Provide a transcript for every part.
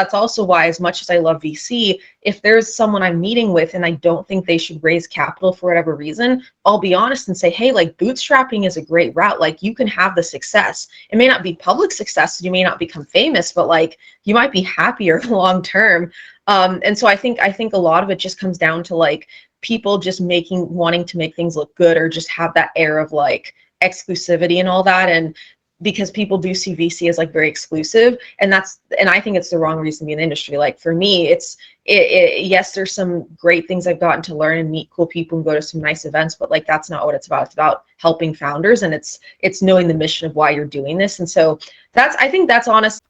that's also why, as much as I love VC, if there's someone I'm meeting with and I don't think they should raise capital for whatever reason, I'll be honest and say, hey, like bootstrapping is a great route. Like you can have the success. It may not be public success, you may not become famous, but like you might be happier long term. And so I think a lot of it just comes down to like people just wanting to make things look good or just have that air of like exclusivity and all that. And because people do see VC as like very exclusive, and I think it's the wrong reason to be in the industry. Like for me, yes, there's some great things I've gotten to learn and meet cool people and go to some nice events, but like that's not what it's about. It's about helping founders, and it's knowing the mission of why you're doing this. And so I think that's honest.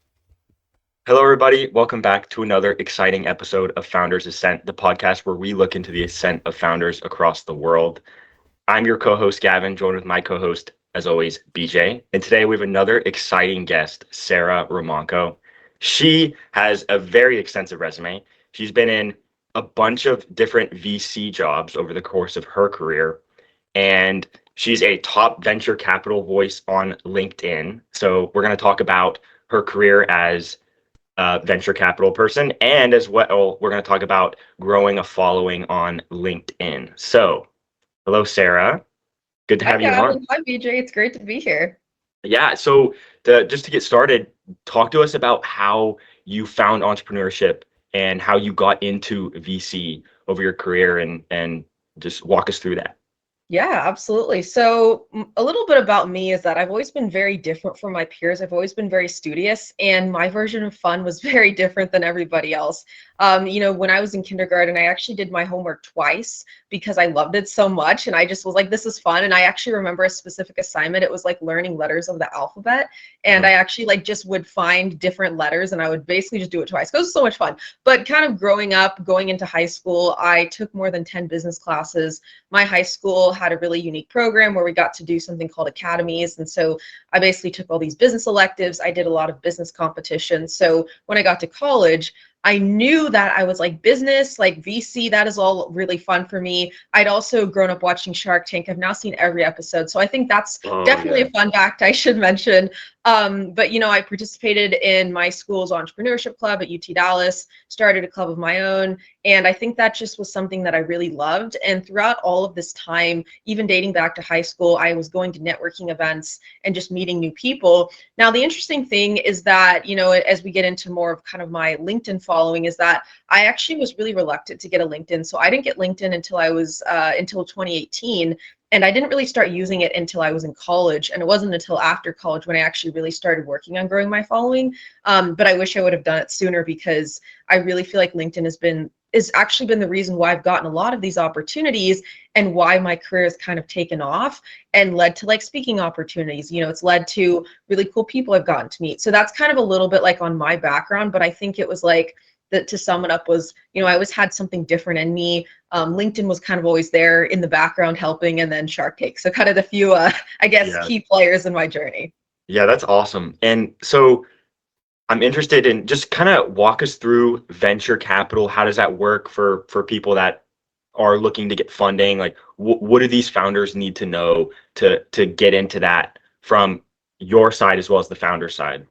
Hello, everybody. Welcome back to another exciting episode of Founders Ascent, the podcast where we look into the ascent of founders across the world. I'm your co-host, Gavin, joined with my co-host, as always, BJ. And today we have another exciting guest, Sarah Romanko. She has a very extensive resume. She's been in a bunch of different VC jobs over the course of her career. And she's a top venture capital voice on LinkedIn. So we're going to talk about her career as a venture capital person. And as well, we're going to talk about growing a following on LinkedIn. So hello, Sarah. Good to have you on. Hi, BJ. It's great to be here. Yeah. So just to get started, talk to us about how you found entrepreneurship and how you got into VC over your career, and just walk us through that. Yeah, absolutely. So a little bit about me is that I've always been very different from my peers. I've always been very studious, and my version of fun was very different than everybody else. When I was in kindergarten, I actually did my homework twice because I loved it so much. And I just was like, this is fun. And I actually remember a specific assignment. It was like learning letters of the alphabet. And I actually like just would find different letters and I would basically just do it twice. It was so much fun. But kind of growing up, going into high school, I took more than 10 business classes. My high school had a really unique program where we got to do something called academies. And so I basically took all these business electives. I did a lot of business competitions. So when I got to college, I knew that I was like business, like VC, that is all really fun for me. I'd also grown up watching Shark Tank. I've now seen every episode. So I think that's definitely a fun fact I should mention. But I participated in my school's entrepreneurship club at UT Dallas, started a club of my own. And I think that just was something that I really loved. And throughout all of this time, even dating back to high school, I was going to networking events and just meeting new people. Now, the interesting thing is that, as we get into more of kind of my LinkedIn following, is that I actually was really reluctant to get a LinkedIn. So I didn't get LinkedIn until 2018. And I didn't really start using it until I was in college. And it wasn't until after college when I actually really started working on growing my following. But I wish I would have done it sooner, because I really feel like LinkedIn has actually been the reason why I've gotten a lot of these opportunities and why my career has kind of taken off and led to like speaking opportunities. It's led to really cool people I've gotten to meet. So that's kind of a little bit like on my background, but I think it was like, that to sum it up was, I always had something different in me. LinkedIn was kind of always there in the background helping, and then Shark Tank. So kind of the few, key players in my journey. Yeah, that's awesome. And so I'm interested in just kind of walk us through venture capital. How does that work for people that are looking to get funding? Like, what do these founders need to know to get into that from your side as well as the founder side?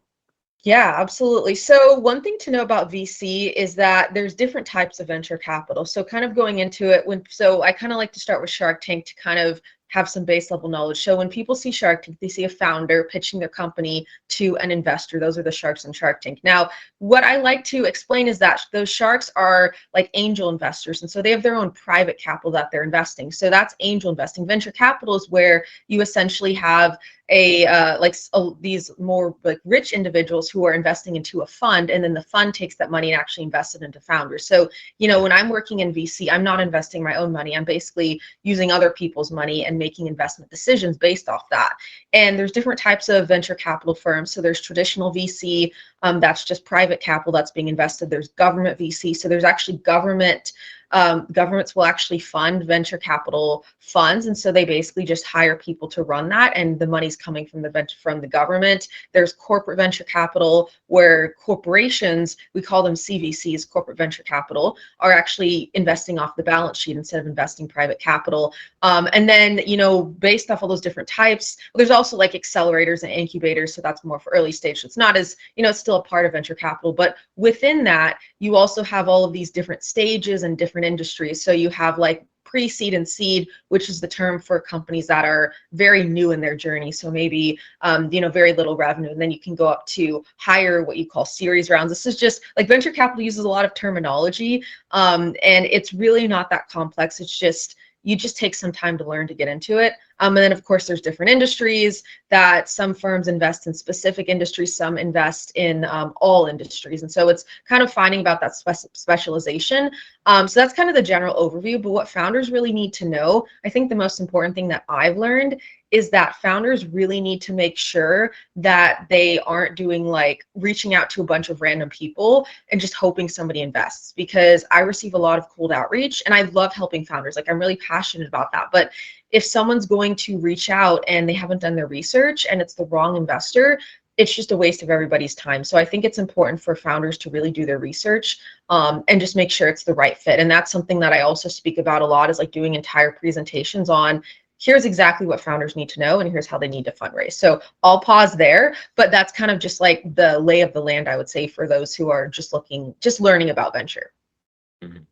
Yeah, absolutely. So one thing to know about VC is that there's different types of venture capital. So kind of going into it, I kind of like to start with Shark Tank to kind of have some base level knowledge. So when people see Shark Tank, they see a founder pitching their company to an investor. Those are the sharks in Shark Tank. Now, what I like to explain is that those sharks are like angel investors. And so they have their own private capital that they're investing. So that's angel investing. Venture capital is where you essentially have these more like rich individuals who are investing into a fund, and then the fund takes that money and actually invests it into founders. So, when I'm working in VC, I'm not investing my own money. I'm basically using other people's money and making investment decisions based off that. And there's different types of venture capital firms. So there's traditional VC, that's just private capital that's being invested. There's government VC. So there's actually government governments will actually fund venture capital funds, and so they basically just hire people to run that, and the money's coming from the government. There's corporate venture capital, where corporations, we call them CVCs, corporate venture capital, are actually investing off the balance sheet instead of investing private capital. And then, based off all those different types, there's also like accelerators and incubators. So that's more for early stage. So it's not as, it's still a part of venture capital. But within that, you also have all of these different stages and different industries. So you have like pre-seed and seed, which is the term for companies that are very new in their journey. So maybe, very little revenue. And then you can go up to higher, what you call series rounds. This is just like venture capital uses a lot of terminology, and it's really not that complex. It's just, you just take some time to learn to get into it. And then of course there's different industries that some firms invest in specific industries, some invest in all industries. And so it's kind of finding about that specialization. So that's kind of the general overview, but what founders really need to know, I think the most important thing that I've learned is that founders really need to make sure that they aren't doing like reaching out to a bunch of random people and just hoping somebody invests, because I receive a lot of cold outreach and I love helping founders. Like I'm really passionate about that. But if someone's going to reach out and they haven't done their research and it's the wrong investor, it's just a waste of everybody's time. So I think it's important for founders to really do their research and just make sure it's the right fit. And that's something that I also speak about a lot, is like doing entire presentations on, here's exactly what founders need to know and here's how they need to fundraise. So I'll pause there, but that's kind of just like the lay of the land, I would say, for those who are just learning about venture. Mhm.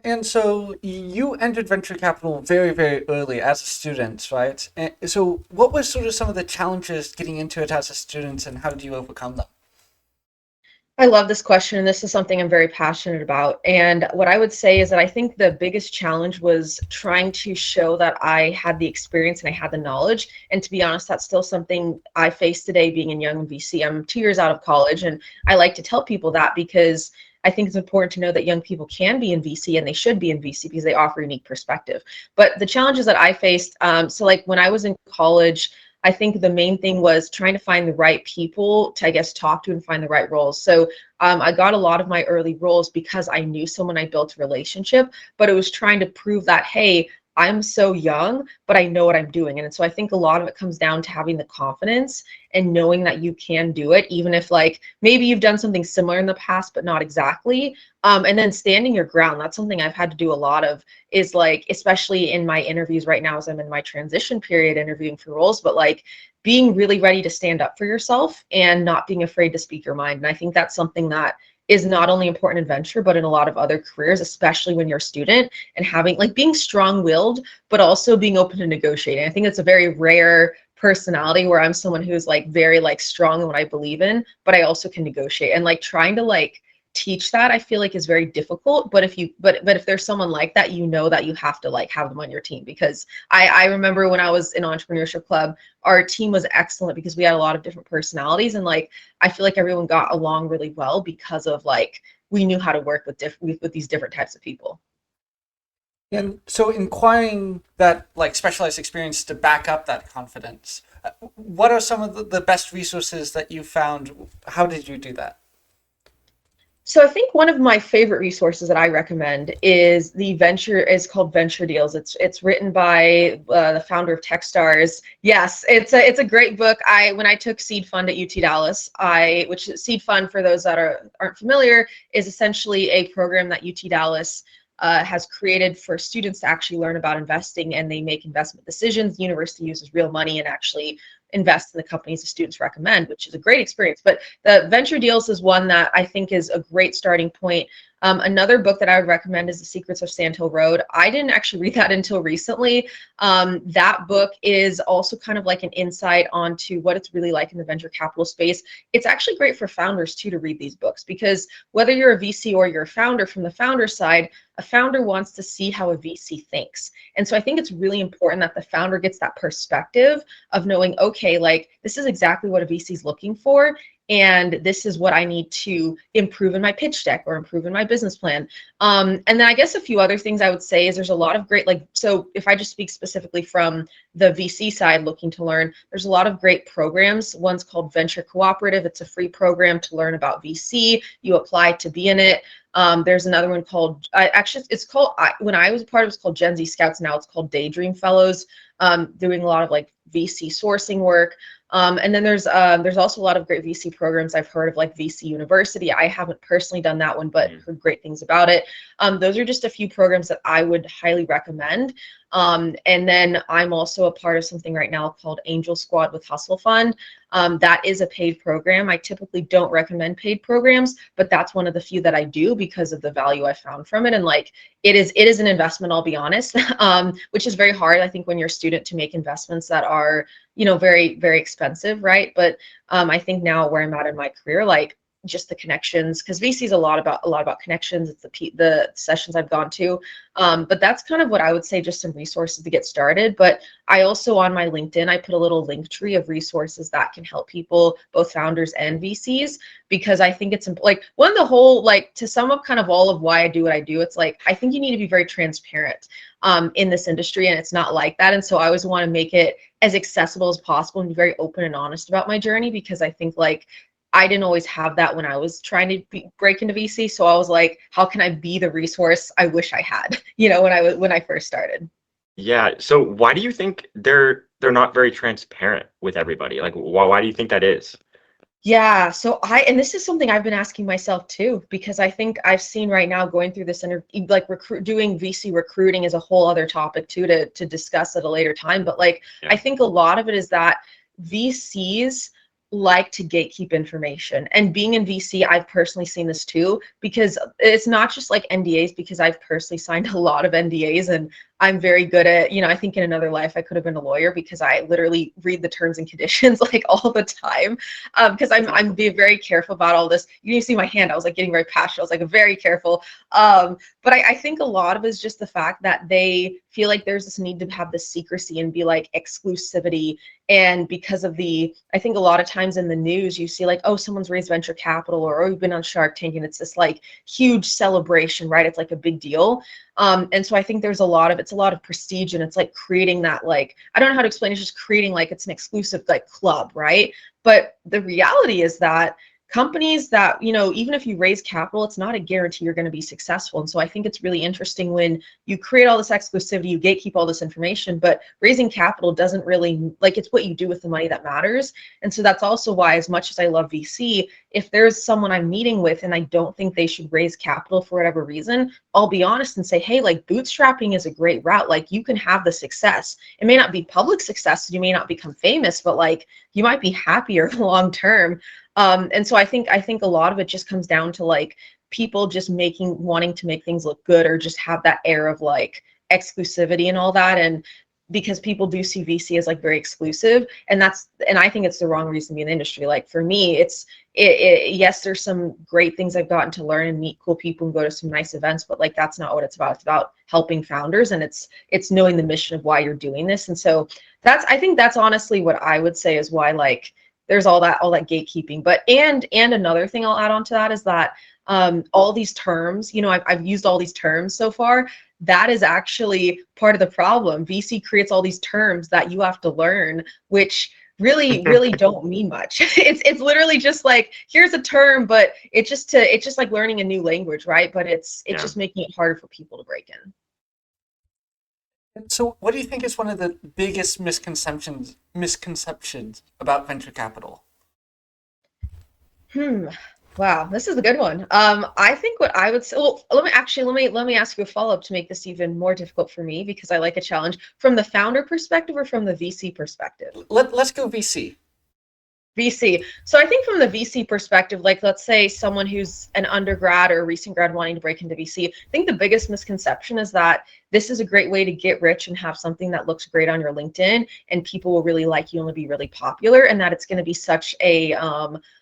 And so you entered venture capital very, very early as a student, right? And so what were sort of some of the challenges getting into it as a student, and how did you overcome them? I love this question, and this is something I'm very passionate about. And what I would say is that I think the biggest challenge was trying to show that I had the experience and I had the knowledge. And to be honest, that's still something I face today being in Young VC. I'm 2 years out of college, and I like to tell people that because I think it's important to know that young people can be in VC and they should be in VC because they offer a unique perspective. But the challenges that I faced, so like when I was in college, I think the main thing was trying to find the right people to, I guess, talk to and find the right roles. So I got a lot of my early roles because I knew someone, I built a relationship, but it was trying to prove that, hey, I'm so young, but I know what I'm doing. And so I think a lot of it comes down to having the confidence and knowing that you can do it, even if like maybe you've done something similar in the past, but not exactly. And then standing your ground. That's something I've had to do a lot of, is like, especially in my interviews right now as I'm in my transition period interviewing for roles, but like being really ready to stand up for yourself and not being afraid to speak your mind. And I think that's something that is not only important in venture, but in a lot of other careers, especially when you're a student, and having like being strong-willed, but also being open to negotiating. I think it's a very rare personality where I'm someone who's like very like strong in what I believe in, but I also can negotiate, and like trying to like teach that, I feel like is very difficult. But if there's someone like that, you know that you have to like have them on your team, because I remember when I was in Entrepreneurship Club, our team was excellent because we had a lot of different personalities, and like I feel like everyone got along really well because of like we knew how to work with these different types of people. And so acquiring that like specialized experience to back up that confidence, what are some of the best resources that you found? How did you do that? So I think one of my favorite resources that I recommend is called Venture Deals. It's written by the founder of Techstars. Yes, it's a great book. When I took Seed Fund at UT Dallas, which Seed Fund, for those that aren't familiar, is essentially a program that UT Dallas has created for students to actually learn about investing, and they make investment decisions. The university uses real money and actually invest in the companies the students recommend, which is a great experience. But the Venture Deals is one that I think is a great starting point. Another book that I would recommend is The Secrets of Sand Hill Road. I didn't actually read that until recently. That book is also kind of like an insight onto what it's really like in the venture capital space. It's actually great for founders too to read these books, because whether you're a VC or you're a founder, from the founder side, a founder wants to see how a VC thinks. And so I think it's really important that the founder gets that perspective of knowing, okay, like this is exactly what a VC is looking for, and this is what I need to improve in my pitch deck or improve in my business plan. And then I guess a few other things I would say is there's a lot of great, like, so if I just speak specifically from the VC side looking to learn, there's a lot of great programs. One's called Venture Cooperative. It's a free program to learn about VC. You apply to be in it. There's another one called, actually, it's called, when I was a part of it, it's called Gen Z Scouts. Now it's called Daydream Fellows, doing a lot of like VC sourcing work. And then there's also a lot of great VC programs I've heard of, like VC University. I haven't personally done that one, but heard great things about it. Those are just a few programs that I would highly recommend. And then I'm also a part of something right now called Angel Squad with Hustle Fund. That is a paid program. I typically don't recommend paid programs, but that's one of the few that I do because of the value I found from it. And like, it is an investment, I'll be honest, which is very hard, I think, when you're a student to make investments that are, very, very expensive, right? But I think now where I'm at in my career, like, just the connections, because VC is a lot about connections. It's the sessions I've gone to, but that's kind of what I would say, just some resources to get started. But I also, on my LinkedIn, I put a little link tree of resources that can help people, both founders and VCs, because I think it's like one of the whole, like, to sum up kind of all of why I do what I do, it's like I think you need to be very transparent in this industry, and it's not like that. And so I always want to make it as accessible as possible and be very open and honest about my journey, because I think, like, I didn't always have that when I was trying to break into VC. So I was like, how can I be the resource I wish I had, when I first started. Yeah. So why do you think they're not very transparent with everybody? Like, why do you think that is? Yeah, so and this is something I've been asking myself too, because I think I've seen right now, going through this like doing VC recruiting is a whole other topic too, to discuss at a later time. But like, Yeah. I think a lot of it is that VCs like to gatekeep information. And being in VC, I've personally seen this too, because it's not just like NDAs, because I've personally signed a lot of NDAs, and I'm very good at, I think in another life I could have been a lawyer, because I literally read the terms and conditions like all the time, because I'm being very careful about all this. You see my hand, I was like getting very passionate. I was like very careful. But I think a lot of it is just the fact that they feel like there's this need to have this secrecy and be like exclusivity. And because of I think a lot of times in the news, you see like, oh, someone's raised venture capital, or, oh, you've been on Shark Tank, and it's this like huge celebration, right? It's like a big deal. And so I think it's a lot of prestige, and it's like creating that, like, I don't know how to explain it, it's just creating like it's an exclusive like club, right? But the reality is that companies that, even if you raise capital, it's not a guarantee you're going to be successful. And so I think it's really interesting when you create all this exclusivity, you gatekeep all this information, but raising capital doesn't really, like, it's what you do with the money that matters. And so that's also why, as much as I love VC, if there's someone I'm meeting with and I don't think they should raise capital for whatever reason, I'll be honest and say, hey, like, bootstrapping is a great route. Like, you can have the success. It may not be public success, you may not become famous, but like, you might be happier long term. And so I think a lot of it just comes down to like people just wanting to make things look good, or just have that air of like exclusivity and all that. And because people do see VC as like very exclusive, and I think it's the wrong reason to be in the industry. Like, for me, yes, there's some great things I've gotten to learn and meet cool people and go to some nice events, but like, that's not what it's about. It's about helping founders, and it's knowing the mission of why you're doing this. And so I think that's honestly what I would say is why, like, there's all that gatekeeping. But and another thing I'll add on to that is that all these terms, I've used all these terms so far. That is actually part of the problem. VC creates all these terms that you have to learn, which really, really don't mean much. It's literally just like, here's a term, but it's just like learning a new language, right? But it's just making it harder for people to break in. So what do you think is one of the biggest misconceptions about venture capital? Wow, this is a good one. I think what I would say, well, let me ask you a follow-up to make this even more difficult for me, because I like a challenge. From the founder perspective or from the VC perspective? Let's go VC. VC. So I think from the VC perspective, like, let's say someone who's an undergrad or a recent grad wanting to break into VC, I think the biggest misconception is that this is a great way to get rich and have something that looks great on your LinkedIn, and people will really like you and be really popular, and that it's going to be such a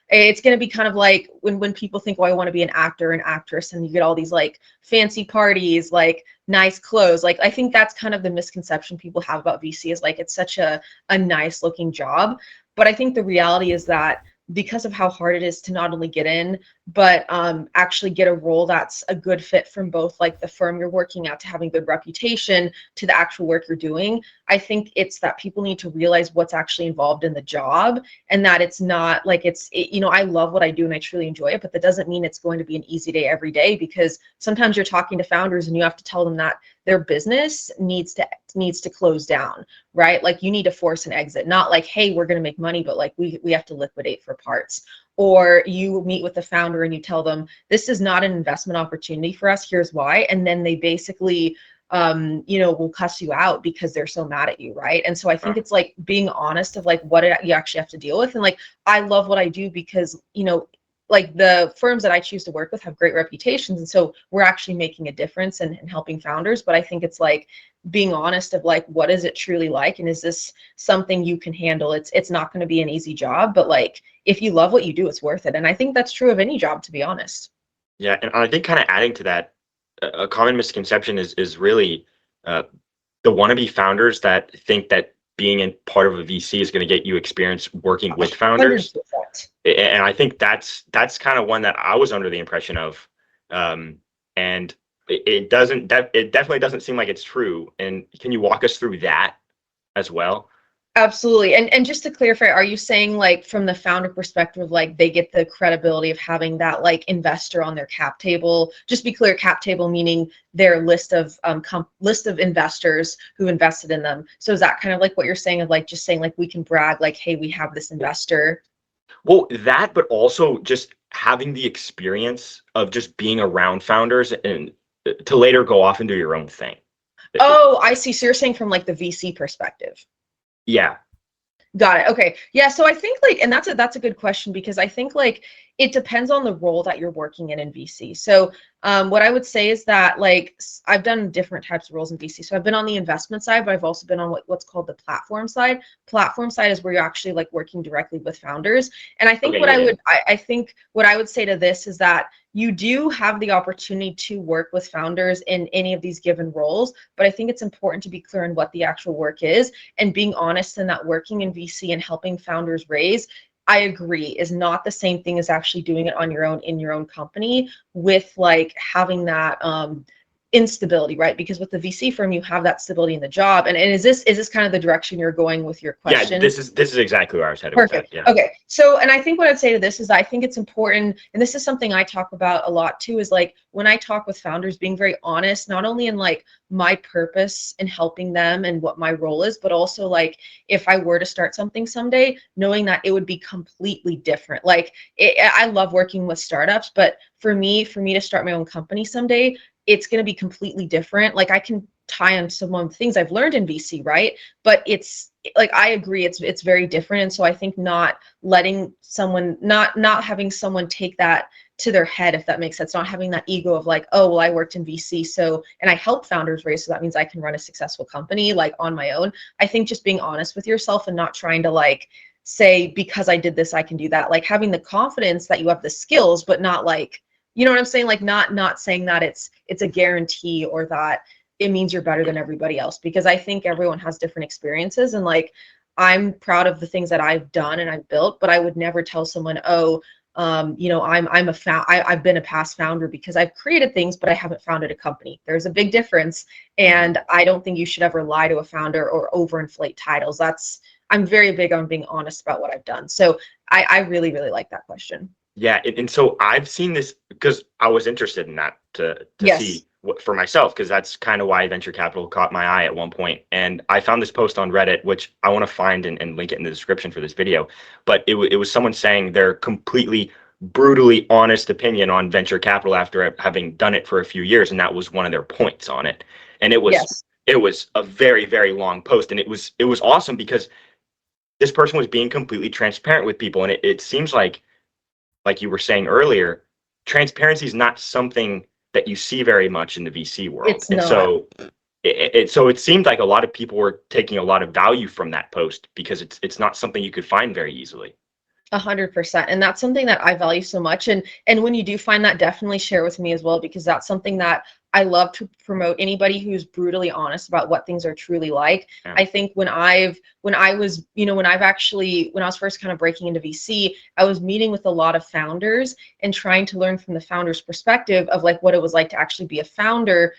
it's going to be kind of like when people think, oh, I want to be an actor and actress, and you get all these like fancy parties, like nice clothes. Like, I think that's kind of the misconception people have about VC, is like it's such a nice looking job. But I think the reality is that because of how hard it is to not only get in, but actually get a role that's a good fit from both like the firm you're working at to having good reputation to the actual work you're doing. I think it's that people need to realize what's actually involved in the job, and that it's not like I love what I do and I truly enjoy it, but that doesn't mean it's going to be an easy day every day, because sometimes you're talking to founders and you have to tell them that their business needs to close down, right? Like you need to force an exit, not like, hey, we're going to make money, but like we have to liquidate for parts. Or you meet with the founder and you tell them, this is not an investment opportunity for us, here's why. And then they basically will cuss you out because they're so mad at you, right? And so I think it's like being honest of like what you actually have to deal with. And like, I love what I do because, like the firms that I choose to work with have great reputations. And so we're actually making a difference and helping founders. But I think it's like being honest of like, what is it truly like? And is this something you can handle? It's not going to be an easy job, but like, if you love what you do, it's worth it. And I think that's true of any job, to be honest. Yeah. And I think kind of adding to that, a common misconception is really the wannabe founders that think that being in part of a VC is going to get you experience working with founders. 100%. And I think that's kind of one that I was under the impression of. And it definitely doesn't seem like it's true. And can you walk us through that as well? Absolutely. And just to clarify, are you saying like from the founder perspective, like they get the credibility of having that like investor on their cap table? Just be clear, cap table meaning their list of investors who invested in them. So is that kind of like what you're saying of like just saying like we can brag like, hey, we have this investor? Well, that, but also just having the experience of just being around founders and to later go off and do your own thing. Oh, I see. So you're saying from like the VC perspective. Yeah. Got it. Okay. Yeah. So I think like, and that's a good question, because I think like it depends on the role that you're working in VC. So what I would say is that like I've done different types of roles in VC. So I've been on the investment side, but I've also been on what's called the platform side. Platform side is where you're actually like working directly with founders. And I think I think what I would say to this is that you do have the opportunity to work with founders in any of these given roles, but I think it's important to be clear on what the actual work is, and being honest in that working in VC and helping founders raise, I agree, is not the same thing as actually doing it on your own in your own company with like having that instability, right? Because with the VC firm, you have that stability in the job. And is this kind of the direction you're going with your question? Yeah, this is exactly where I was headed. Perfect. With that, yeah. Okay. So, and I think what I'd say to this is I think it's important, and this is something I talk about a lot too, is like when I talk with founders, being very honest, not only in like my purpose in helping them and what my role is, but also like if I were to start something someday, knowing that it would be completely different. Like I love working with startups, but for me to start my own company someday, it's going to be completely different. Like I can tie on some of the things I've learned in VC, right? But it's like, I agree, it's very different. And so I think not letting someone, not having someone take that to their head, if that makes sense, not having that ego of like, oh, well, I worked in VC, so, and I help founders raise, so that means I can run a successful company like on my own. I think just being honest with yourself and not trying to like say, because I did this, I can do that. Like having the confidence that you have the skills, but not like, you know what I'm saying? Like not saying that it's a guarantee or that it means you're better than everybody else, because I think everyone has different experiences, and like I'm proud of the things that I've done and I've built, but I would never tell someone, oh, I've been a past founder, because I've created things, but I haven't founded a company. There's a big difference, and I don't think you should ever lie to a founder or overinflate titles. I'm very big on being honest about what I've done. So I really, really like that question. Yeah, and so I've seen this because I was interested in that to Yes. see what for myself, because that's kind of why venture capital caught my eye at one point. And I found this post on Reddit, which I want to find and link it in the description for this video. But it was someone saying their completely brutally honest opinion on venture capital after having done it for a few years, and that was one of their points on it. And it was Yes. it was a very, very long post, and it was awesome because this person was being completely transparent with people, and it seems like you were saying earlier, transparency is not something that you see very much in the VC world. It's not. So it seemed like a lot of people were taking a lot of value from that post because it's not something you could find very easily. 100%. And that's something that I value so much. And when you do find that, definitely share with me as well, because that's something that I love to promote. Anybody who's brutally honest about what things are truly like. Yeah. I think when I was first kind of breaking into VC, I was meeting with a lot of founders and trying to learn from the founder's perspective of like what it was like to actually be a founder.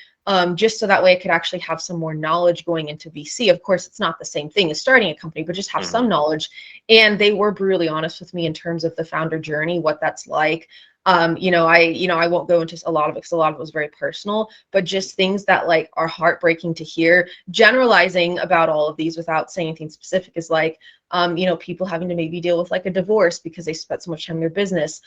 Just so that way I could actually have some more knowledge going into VC. Of course, it's not the same thing as starting a company, but just have some knowledge. And they were brutally honest with me in terms of the founder journey, what that's like. I won't go into a lot of it because a lot of it was very personal, but just things that like are heartbreaking to hear. Generalizing about all of these without saying anything specific is like, people having to maybe deal with like a divorce because they spent so much time in their business,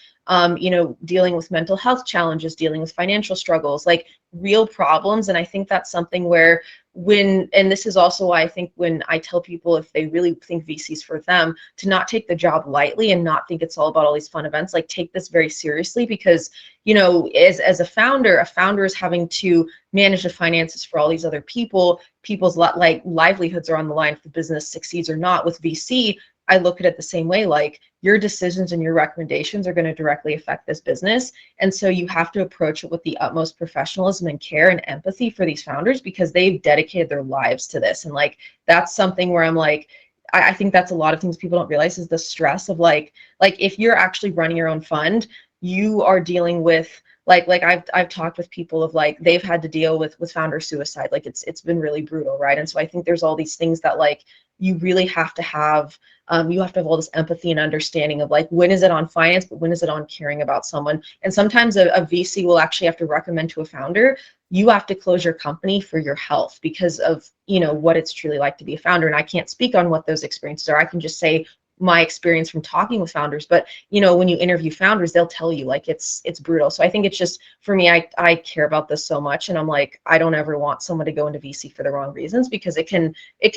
dealing with mental health challenges, dealing with financial struggles, like real problems. And I think that's something where and this is also why I think when I tell people if they really think VC's for them, to not take the job lightly and not think it's all about all these fun events, like take this very seriously, because, as a founder is having to manage the finances for all these other people's like livelihoods are on the line if the business succeeds or not. With VC, I look at it the same way, like your decisions and your recommendations are going to directly affect this business. And so you have to approach it with the utmost professionalism and care and empathy for these founders, because they've dedicated their lives to this. And like, that's something where I'm like, I think that's a lot of things people don't realize is the stress of like if you're actually running your own fund, you are dealing with like I've talked with people of like they've had to deal with founder suicide. Like it's been really brutal, right? And so I think there's all these things that like you really have to have all this empathy and understanding of like, when is it on finance, but when is it on caring about someone? And sometimes a VC will actually have to recommend to a founder, you have to close your company for your health because of, what it's truly like to be a founder. And I can't speak on what those experiences are. I can just say my experience from talking with founders, but when you interview founders, they'll tell you like it's brutal. So I think it's just, for me, I care about this so much, and I'm like, I don't ever want someone to go into VC for the wrong reasons, because it can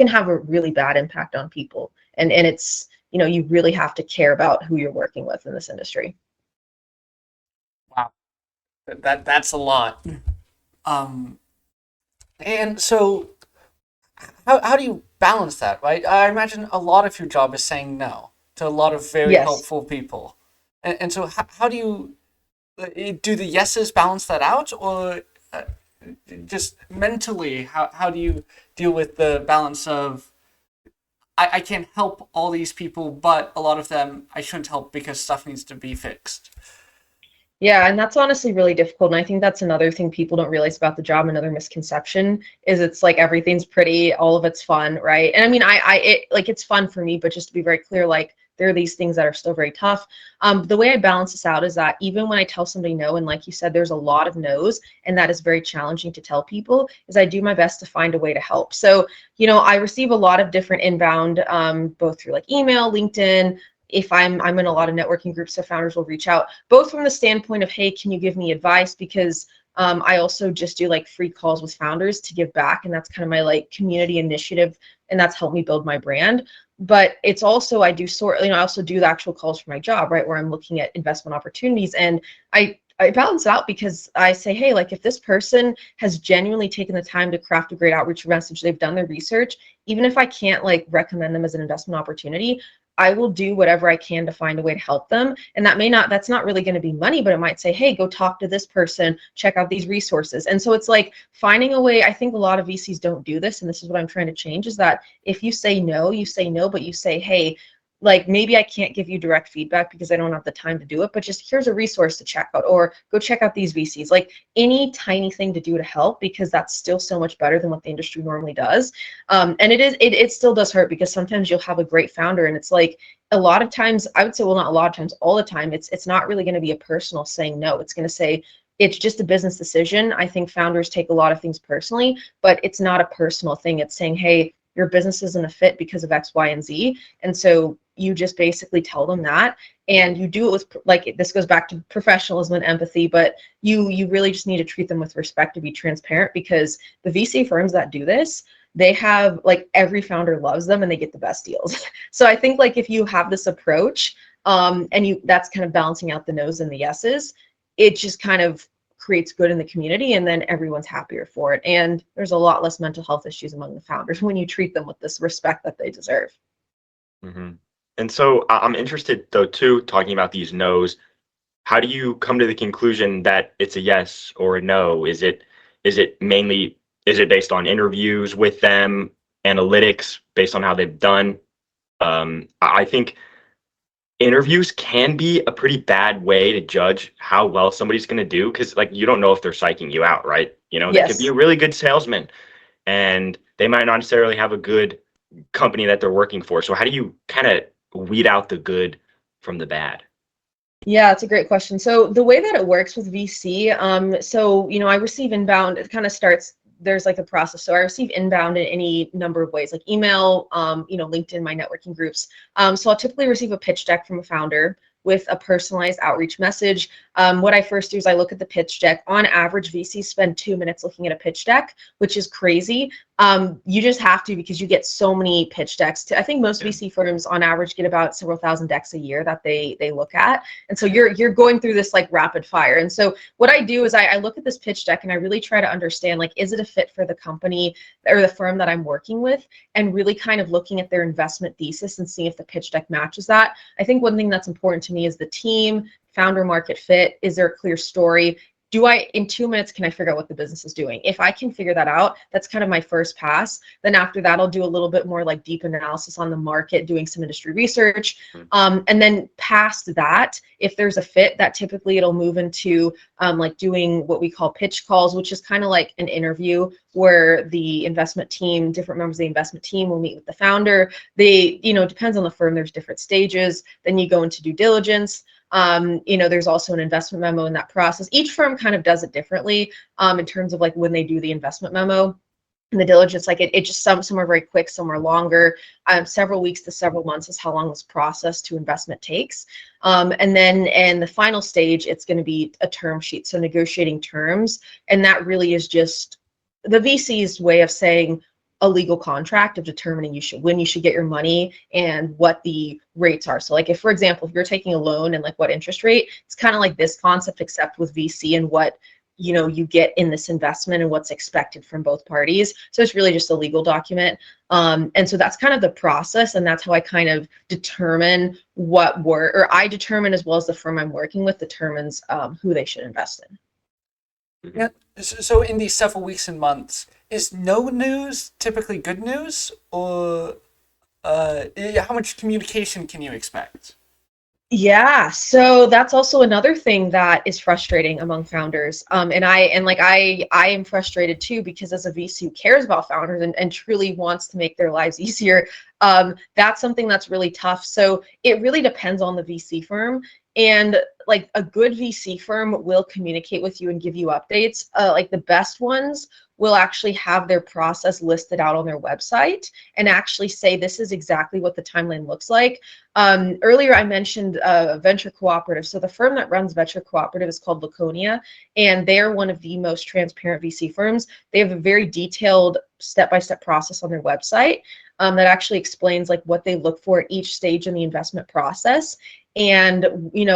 have a really bad impact on people. And it's, you really have to care about who you're working with in this industry. Wow, that's a lot. And so how do you balance that, right? I imagine a lot of your job is saying no to a lot of very Yes. helpful people. And so how do you do the yeses balance that out, or just mentally, how do you deal with the balance of I can't help all these people, but a lot of them I shouldn't help because stuff needs to be fixed? Yeah, and that's honestly really difficult. And I think that's another thing people don't realize about the job. Another misconception is it's like everything's pretty, all of it's fun, right? And I mean, it's fun for me, but just to be very clear, like there are these things that are still very tough. The way I balance this out is that even when I tell somebody no, and like you said, there's a lot of no's, and that is very challenging to tell people, is I do my best to find a way to help. So, I receive a lot of different inbound, both through like email, LinkedIn. If I'm in a lot of networking groups, so founders will reach out, both from the standpoint of, hey, can you give me advice? Because I also just do like free calls with founders to give back, and that's kind of my like community initiative, and that's helped me build my brand. But it's also, I also do the actual calls for my job, right, where I'm looking at investment opportunities, and I balance it out, because I say, hey, like if this person has genuinely taken the time to craft a great outreach message, they've done their research, even if I can't like recommend them as an investment opportunity, I will do whatever I can to find a way to help them. And that's not really going to be money, but it might say, hey, go talk to this person, check out these resources. And so it's like finding a way. I think a lot of VCs don't do this, and this is what I'm trying to change, is that if you say no, but you say, hey, like maybe I can't give you direct feedback because I don't have the time to do it, but just here's a resource to check out, or go check out these VCs. Like any tiny thing to do to help, because that's still so much better than what the industry normally does. And it still does hurt, because sometimes you'll have a great founder, and it's like a lot of times, I would say, well, not a lot of times, all the time, it's not really going to be a personal saying no. It's going to say, it's just a business decision. I think founders take a lot of things personally, but it's not a personal thing. It's saying, hey, your business isn't a fit because of X, Y, and Z. And so you just basically tell them that, and you do it with, like, this goes back to professionalism and empathy, but you really just need to treat them with respect, to be transparent, because the VC firms that do this, they have, like, every founder loves them and they get the best deals. So I think, like, if you have this approach, and that's kind of balancing out the no's and the yeses, it just kind of creates good in the community, and then everyone's happier for it. And there's a lot less mental health issues among the founders when you treat them with this respect that they deserve. Mm-hmm. And so I'm interested though too, talking about these no's. How do you come to the conclusion that it's a yes or a no? Is it mainly is it based on interviews with them, analytics based on how they've done? I think interviews can be a pretty bad way to judge how well somebody's going to do because like you don't know if they're psyching you out, right? They could be Yes. a really good salesman and they might not necessarily have a good company that they're working for. So how do you kind of weed out the good from the bad? Yeah, it's a great question. So the way that it works with VC, I receive inbound. It kind of starts. There's like a process. So I receive inbound in any number of ways, like email, LinkedIn, my networking groups. So I'll typically receive a pitch deck from a founder with a personalized outreach message. What I first do is I look at the pitch deck. On average, VCs spend 2 minutes looking at a pitch deck, which is crazy. You just have to because you get so many pitch decks. I think most VC firms on average get about several thousand decks a year that they look at. And so you're going through this like rapid fire. And so what I do is I look at this pitch deck and I really try to understand, like, is it a fit for the company or the firm that I'm working with, and really kind of looking at their investment thesis and seeing if the pitch deck matches that. I think one thing that's important to me is the team, founder market fit. Is there a clear story? In 2 minutes, can I figure out what the business is doing? If I can figure that out, that's kind of my first pass. Then after that, I'll do a little bit more like deep analysis on the market, doing some industry research. And then past that, if there's a fit, that typically it'll move into like doing what we call pitch calls, which is kind of like an interview where the investment team, different members of the investment team will meet with the founder. They, depends on the firm, there's different stages. Then you go into due diligence. There's also an investment memo in that process. Each firm kind of does it differently in terms of like when they do the investment memo and the diligence. Like it just some are very quick, some are longer. Several weeks to several months is how long this process to investment takes. And then in the final stage, it's going to be a term sheet, so negotiating terms, and that really is just the VC's way of saying a legal contract of determining when you should get your money and what the rates are. So like if, for example, if you're taking a loan and like what interest rate, it's kind of like this concept except with VC and what you get in this investment and what's expected from both parties. So it's really just a legal document. And so that's kind of the process, and that's how I kind of determine I determine, as well as the firm I'm working with determines who they should invest in. Yeah. So in these several weeks and months, is no news typically good news, or how much communication can you expect? Yeah, so that's also another thing that is frustrating among founders. I am frustrated too, because as a VC who cares about founders and truly wants to make their lives easier, that's something that's really tough. So it really depends on the VC firm. And like a good VC firm will communicate with you and give you updates. Like the best ones will actually have their process listed out on their website and actually say this is exactly what the timeline looks like. Earlier I mentioned Venture Cooperative. So the firm that runs Venture Cooperative is called Laconia, and they're one of the most transparent VC firms. They have a very detailed step-by-step process on their website that actually explains like what they look for at each stage in the investment process, and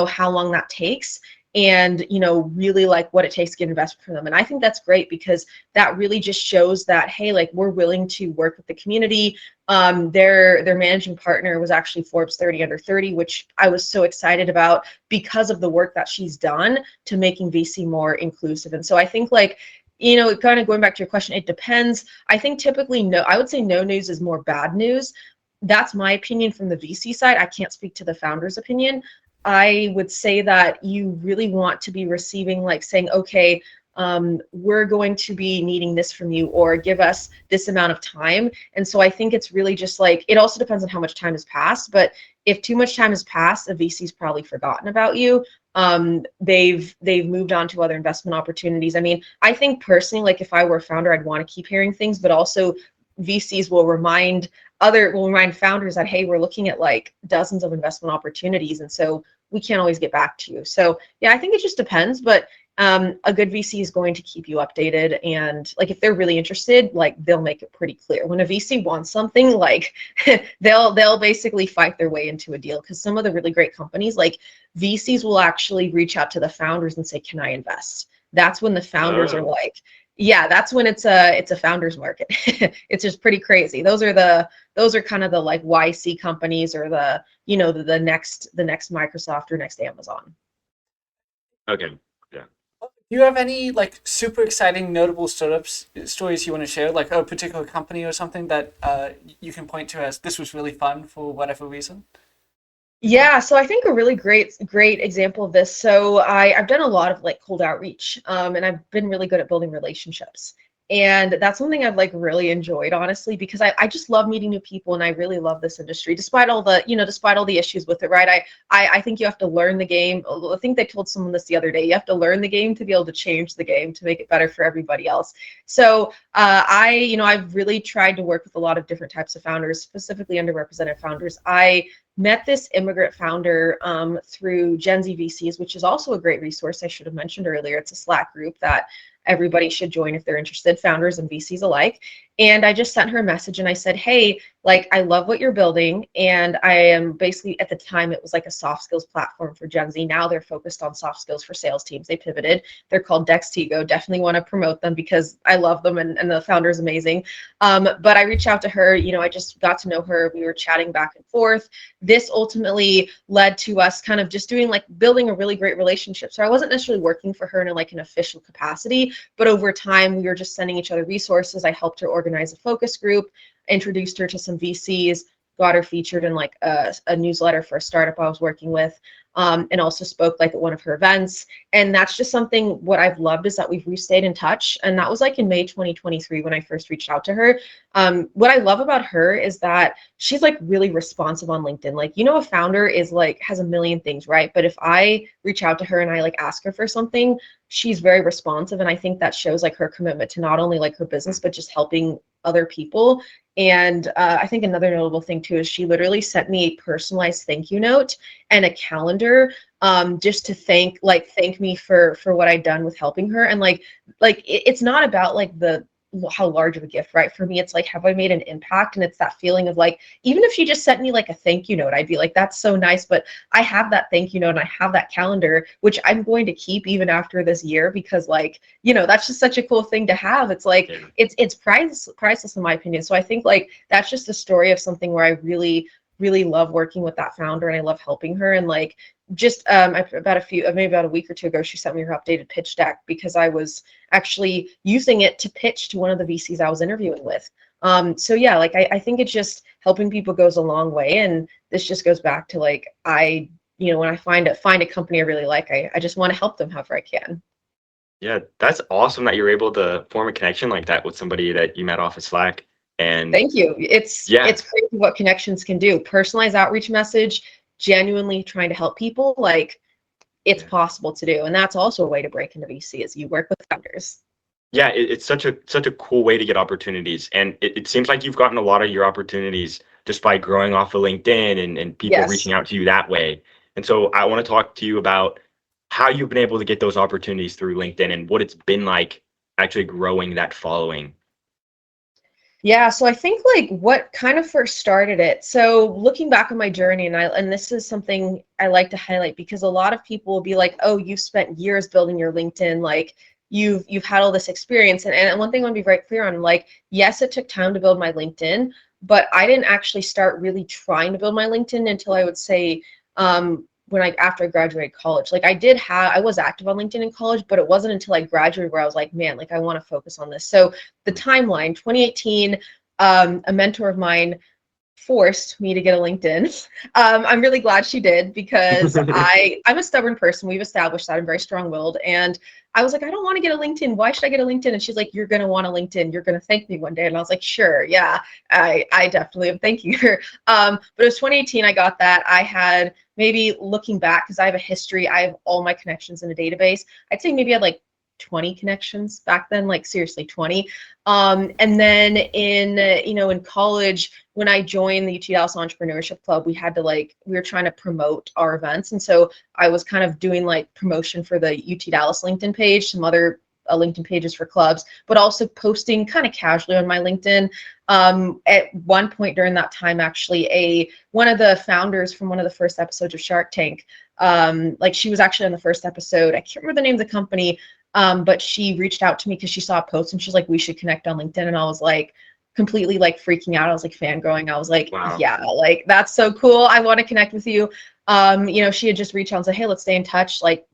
how long that takes, and really like what it takes to get investment from them. And I think that's great because that really just shows that, hey, like we're willing to work with the community. Their managing partner was actually Forbes 30 under 30, which I was so excited about because of the work that she's done to making VC more inclusive. And so I think like, kind of going back to your question, it depends. I think typically I would say no news is more bad news. That's my opinion from the VC side. I can't speak to the founder's opinion. I would say that you really want to be receiving, like saying, okay, we're going to be needing this from you, or give us this amount of time. And so I think it's really just like, it also depends on how much time has passed, but if too much time has passed, the VC's probably forgotten about you. They've moved on to other investment opportunities. I mean, I think personally, like if I were a founder, I'd want to keep hearing things, but also VCs will remind founders that, hey, we're looking at like dozens of investment opportunities, and so we can't always get back to you. So yeah, I think it just depends, but a good VC is going to keep you updated, and like if they're really interested, like they'll make it pretty clear. When a VC wants something, like they'll basically fight their way into a deal, because some of the really great companies, like VCs will actually reach out to the founders and say, can I invest? That's when the founders are like, Yeah, that's when it's a founders market. It's just pretty crazy. Those are kind of the like YC companies, or the, the next Microsoft or next Amazon. Okay. Yeah. Do you have any like super exciting, notable startups stories you want to share, like a particular company or something that you can point to as this was really fun for whatever reason? Yeah, so I think a really great example of this. So I've done a lot of like cold outreach, and I've been really good at building relationships. And that's something I've like really enjoyed, honestly, because I just love meeting new people, and I really love this industry, despite all the issues with it, right? I think you have to learn the game. I think they told someone this the other day. You have to learn the game to be able to change the game to make it better for everybody else. So I've really tried to work with a lot of different types of founders, specifically underrepresented founders. I met this immigrant founder through Gen Z VCs, which is also a great resource I should have mentioned earlier. It's a Slack group that everybody should join if they're interested, founders and VCs alike. And I just sent her a message and I said, hey, like, I love what you're building. And I am basically, at the time, it was like a soft skills platform for Gen Z. Now they're focused on soft skills for sales teams. They pivoted. They're called Dextigo. Definitely want to promote them because I love them, and the founder is amazing. But I reached out to her, I just got to know her. We were chatting back and forth. This ultimately led to us kind of just doing like building a really great relationship. So I wasn't necessarily working for her in like an official capacity, but over time we were just sending each other resources. I helped her organize a focus group, introduced her to some VCs, got her featured in like a newsletter for a startup I was working with, and also spoke like at one of her events. And that's just something, what I've loved is that we've stayed in touch. And that was like in May 2023 when I first reached out to her. What I love about her is that she's like really responsive on LinkedIn. Like, a founder is like, has a million things, right? But if I reach out to her and I like ask her for something, she's very responsive. And I think that shows like her commitment to not only like her business, but just helping other people. And I think another notable thing too is she literally sent me a personalized thank you note and a calendar, just to thank me for what I'd done with helping her. And it's not about like the how large of a gift, right? For me, it's like, have I made an impact? And it's that feeling of like, even if she just sent me like a thank you note, I'd be like, that's so nice. But I have that thank you note and I have that calendar, which I'm going to keep even after this year, because that's just such a cool thing to have. It's like, it's priceless in my opinion. So I think like that's just a story of something where I really, really love working with that founder, and I love helping her. And like, just maybe about a week or two ago, she sent me her updated pitch deck because I was actually using it to pitch to one of the VCs I was interviewing with. So yeah, like I think it's just helping people goes a long way. And this just goes back to like, when I find a company I really like, I just want to help them however I can. Yeah, that's awesome that you're able to form a connection like that with somebody that you met off of Slack. And Thank you. It's crazy what connections can do. Personalized outreach message, genuinely trying to help people, like it's possible to do. And that's also a way to break into VC, is you work with founders. Yeah, it's such a cool way to get opportunities. And it seems like you've gotten a lot of your opportunities just by growing off of LinkedIn and people reaching out to you that way. And so I want to talk to you about how you've been able to get those opportunities through LinkedIn and what it's been like actually growing that following. Yeah, so I think like what kind of first started it. So looking back on my journey, and this is something I like to highlight, because a lot of people will be like, "Oh, you've spent years building your LinkedIn, like you've had all this experience." And one thing I want to be very clear on, like, yes, it took time to build my LinkedIn, but I didn't actually start really trying to build my LinkedIn until I would say after I graduated college. Like I was active on LinkedIn in college, but it wasn't until I graduated where I was like, man, like I want to focus on this. So the timeline, 2018, a mentor of mine forced me to get a LinkedIn. I'm really glad she did, because I'm a stubborn person. We've established that. I'm very strong-willed. And I was like, I don't want to get a LinkedIn. Why should I get a LinkedIn? And she's like, you're going to want a LinkedIn. You're going to thank me one day. And I was like, sure. Yeah, I definitely am thanking her. But it was 2018. I got that. I had, maybe looking back, because I have a history, I have all my connections in a database. I'd say maybe I had like 20 connections back then, like seriously 20. And then in college, when I joined the UT Dallas Entrepreneurship Club, we were trying to promote our events. And so I was kind of doing like promotion for the UT Dallas LinkedIn page, some other LinkedIn pages for clubs, but also posting kind of casually on my LinkedIn. At one point during that time, actually, one of the founders from one of the first episodes of Shark Tank, like she was actually on the first episode. I can't remember the name of the company. But she reached out to me because she saw a post and she's like, we should connect on LinkedIn. And I was like, completely like freaking out. I was like fangirling. I was like, Wow. yeah, like that's so cool. I want to connect with you. She had just reached out and said, hey, let's stay in touch. Like,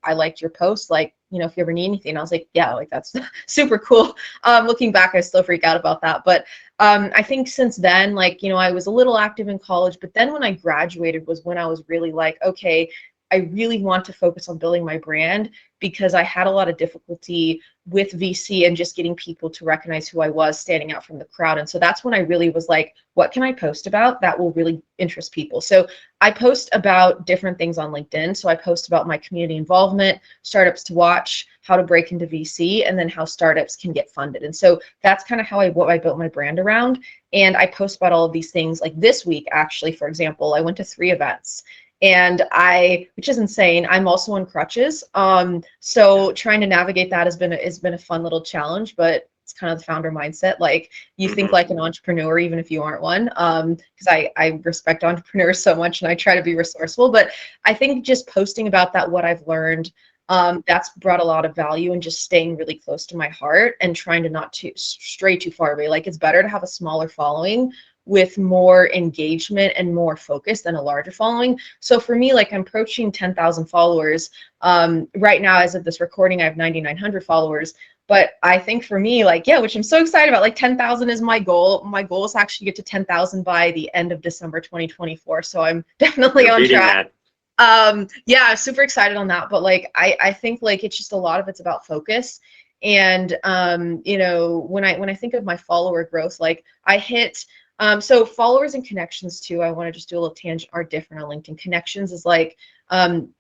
I liked your post. Like, if you ever need anything. And I was like, yeah, like that's super cool. Looking back, I still freak out about that. But I think since then, like, I was a little active in college, but then when I graduated was when I was really like, okay, I really want to focus on building my brand because I had a lot of difficulty with VC and just getting people to recognize who I was standing out from the crowd. And so that's when I really was like, what can I post about that will really interest people? So I post about different things on LinkedIn. So I post about my community involvement, startups to watch, how to break into VC, and then how startups can get funded. And so that's kind of what I built my brand around. And I post about all of these things. Like this week, actually, for example, I went to 3 events. And which is insane. I'm also on crutches. So trying to navigate that has been a fun little challenge, but it's kind of the founder mindset. Like you think like an entrepreneur, even if you aren't one, because I respect entrepreneurs so much and I try to be resourceful, but I think just posting about that, what I've learned, that's brought a lot of value and just staying really close to my heart and trying to not to stray too far away. Like it's better to have a smaller following with more engagement and more focus than a larger following. So for me, like I'm approaching 10,000 followers. Right now, as of this recording, I have 9,900 followers. But I think for me, like, yeah, which I'm so excited about, like 10,000 is my goal. My goal is to actually get to 10,000 by the end of December 2024. So I'm definitely on track. Yeah, I'm super excited on that. But like, I think like it's just a lot of it's about focus. And when I think of my follower growth, like I hit so followers and connections too, I want to just do a little tangent, are different on LinkedIn. Connections is like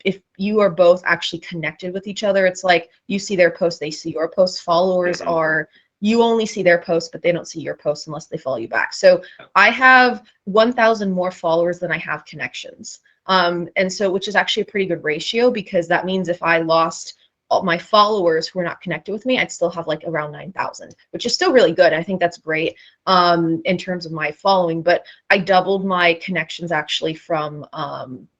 if you are both actually connected with each other, it's like you see their post, they see your posts. Followers are you only see their posts, but they don't see your posts unless they follow you back. So I have 1,000 more followers than I have connections. And so which is actually a pretty good ratio because that means if I lost all my followers who are not connected with me, I'd still have like around 9,000, which is still really good. I think that's great in terms of my following, but I doubled my connections actually from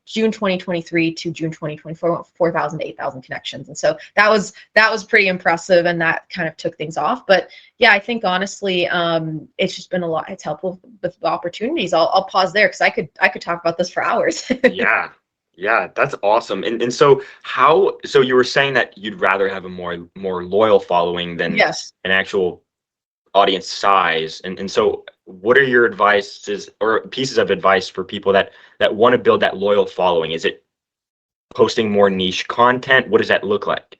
June 2023 to June 2024, 4,000 to 8,000 connections. And so that was pretty impressive and that kind of took things off. But yeah, I think honestly, it's just been a lot. It's helpful with the opportunities. I'll pause there because I could talk about this for hours. Yeah, that's awesome. And so you were saying that you'd rather have a more loyal following than Yes. an actual audience size. And so what are your advices or pieces of advice for people that want to build that loyal following? Is it posting more niche content? What does that look like?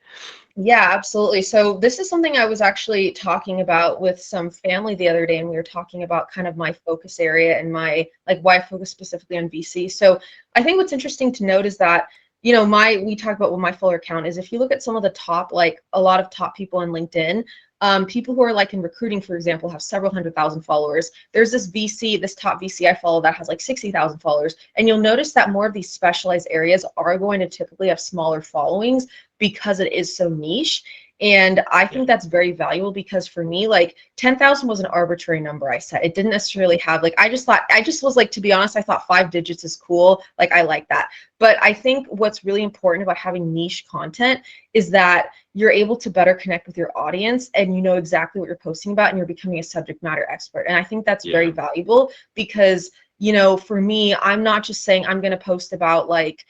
Yeah, absolutely. So this is something I was actually talking about with some family the other day, and we were talking about kind of my focus area and my like why I focus specifically on VC. So I think what's interesting to note is that we talk about what my follower count is. If you look at some of the top, like a lot of top people on LinkedIn, people who are like in recruiting, for example, have several 100,000 followers. There's this top VC I follow that has like 60,000 followers. And you'll notice that more of these specialized areas are going to typically have smaller followings because it is so niche. And I think that's very valuable because for me, like 10,000 was an arbitrary number I set. It didn't necessarily have like, I just was like, to be honest, I thought 5 digits is cool. Like I like that. But I think what's really important about having niche content is that you're able to better connect with your audience and you know exactly what you're posting about and you're becoming a subject matter expert. And I think that's very valuable because, for me, I'm not just saying I'm going to post about like,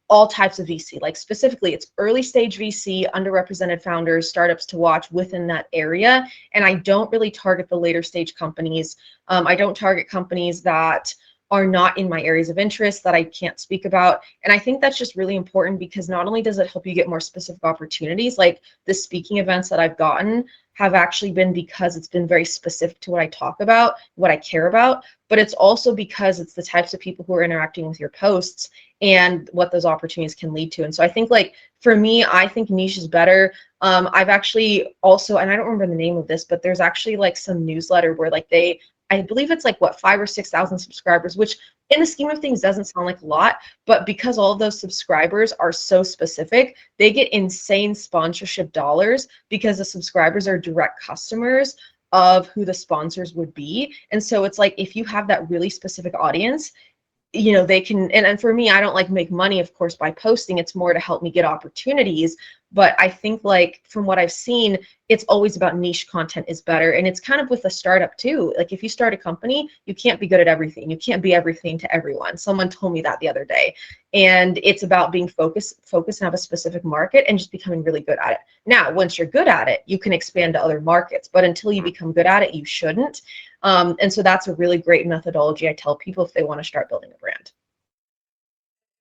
all types of VC, like specifically it's early stage VC, underrepresented founders, startups to watch within that area. And I don't really target the later stage companies. I don't target companies that are not in my areas of interest that I can't speak about. And I think that's just really important because not only does it help you get more specific opportunities, like the speaking events that I've gotten have actually been because it's been very specific to what I talk about, what I care about, but it's also because it's the types of people who are interacting with your posts and what those opportunities can lead to. And so I think like for me, I think niche is better. I've actually also, and I don't remember the name of this, but there's actually like some newsletter where like I believe it's like 5,000 or 6,000 subscribers, which in the scheme of things doesn't sound like a lot, but because all of those subscribers are so specific, they get insane sponsorship dollars because the subscribers are direct customers of who the sponsors would be. And so it's like if you have that really specific audience, they can, and for me, I don't like make money, of course, by posting. It's more to help me get opportunities. But I think like from what I've seen, it's always about niche content is better. And it's kind of with a startup too. Like if you start a company, you can't be good at everything. You can't be everything to everyone. Someone told me that the other day. And it's about being focused and have a specific market and just becoming really good at it. Now, once you're good at it, you can expand to other markets. But until you become good at it, you shouldn't. And so that's a really great methodology I tell people if they want to start building a brand.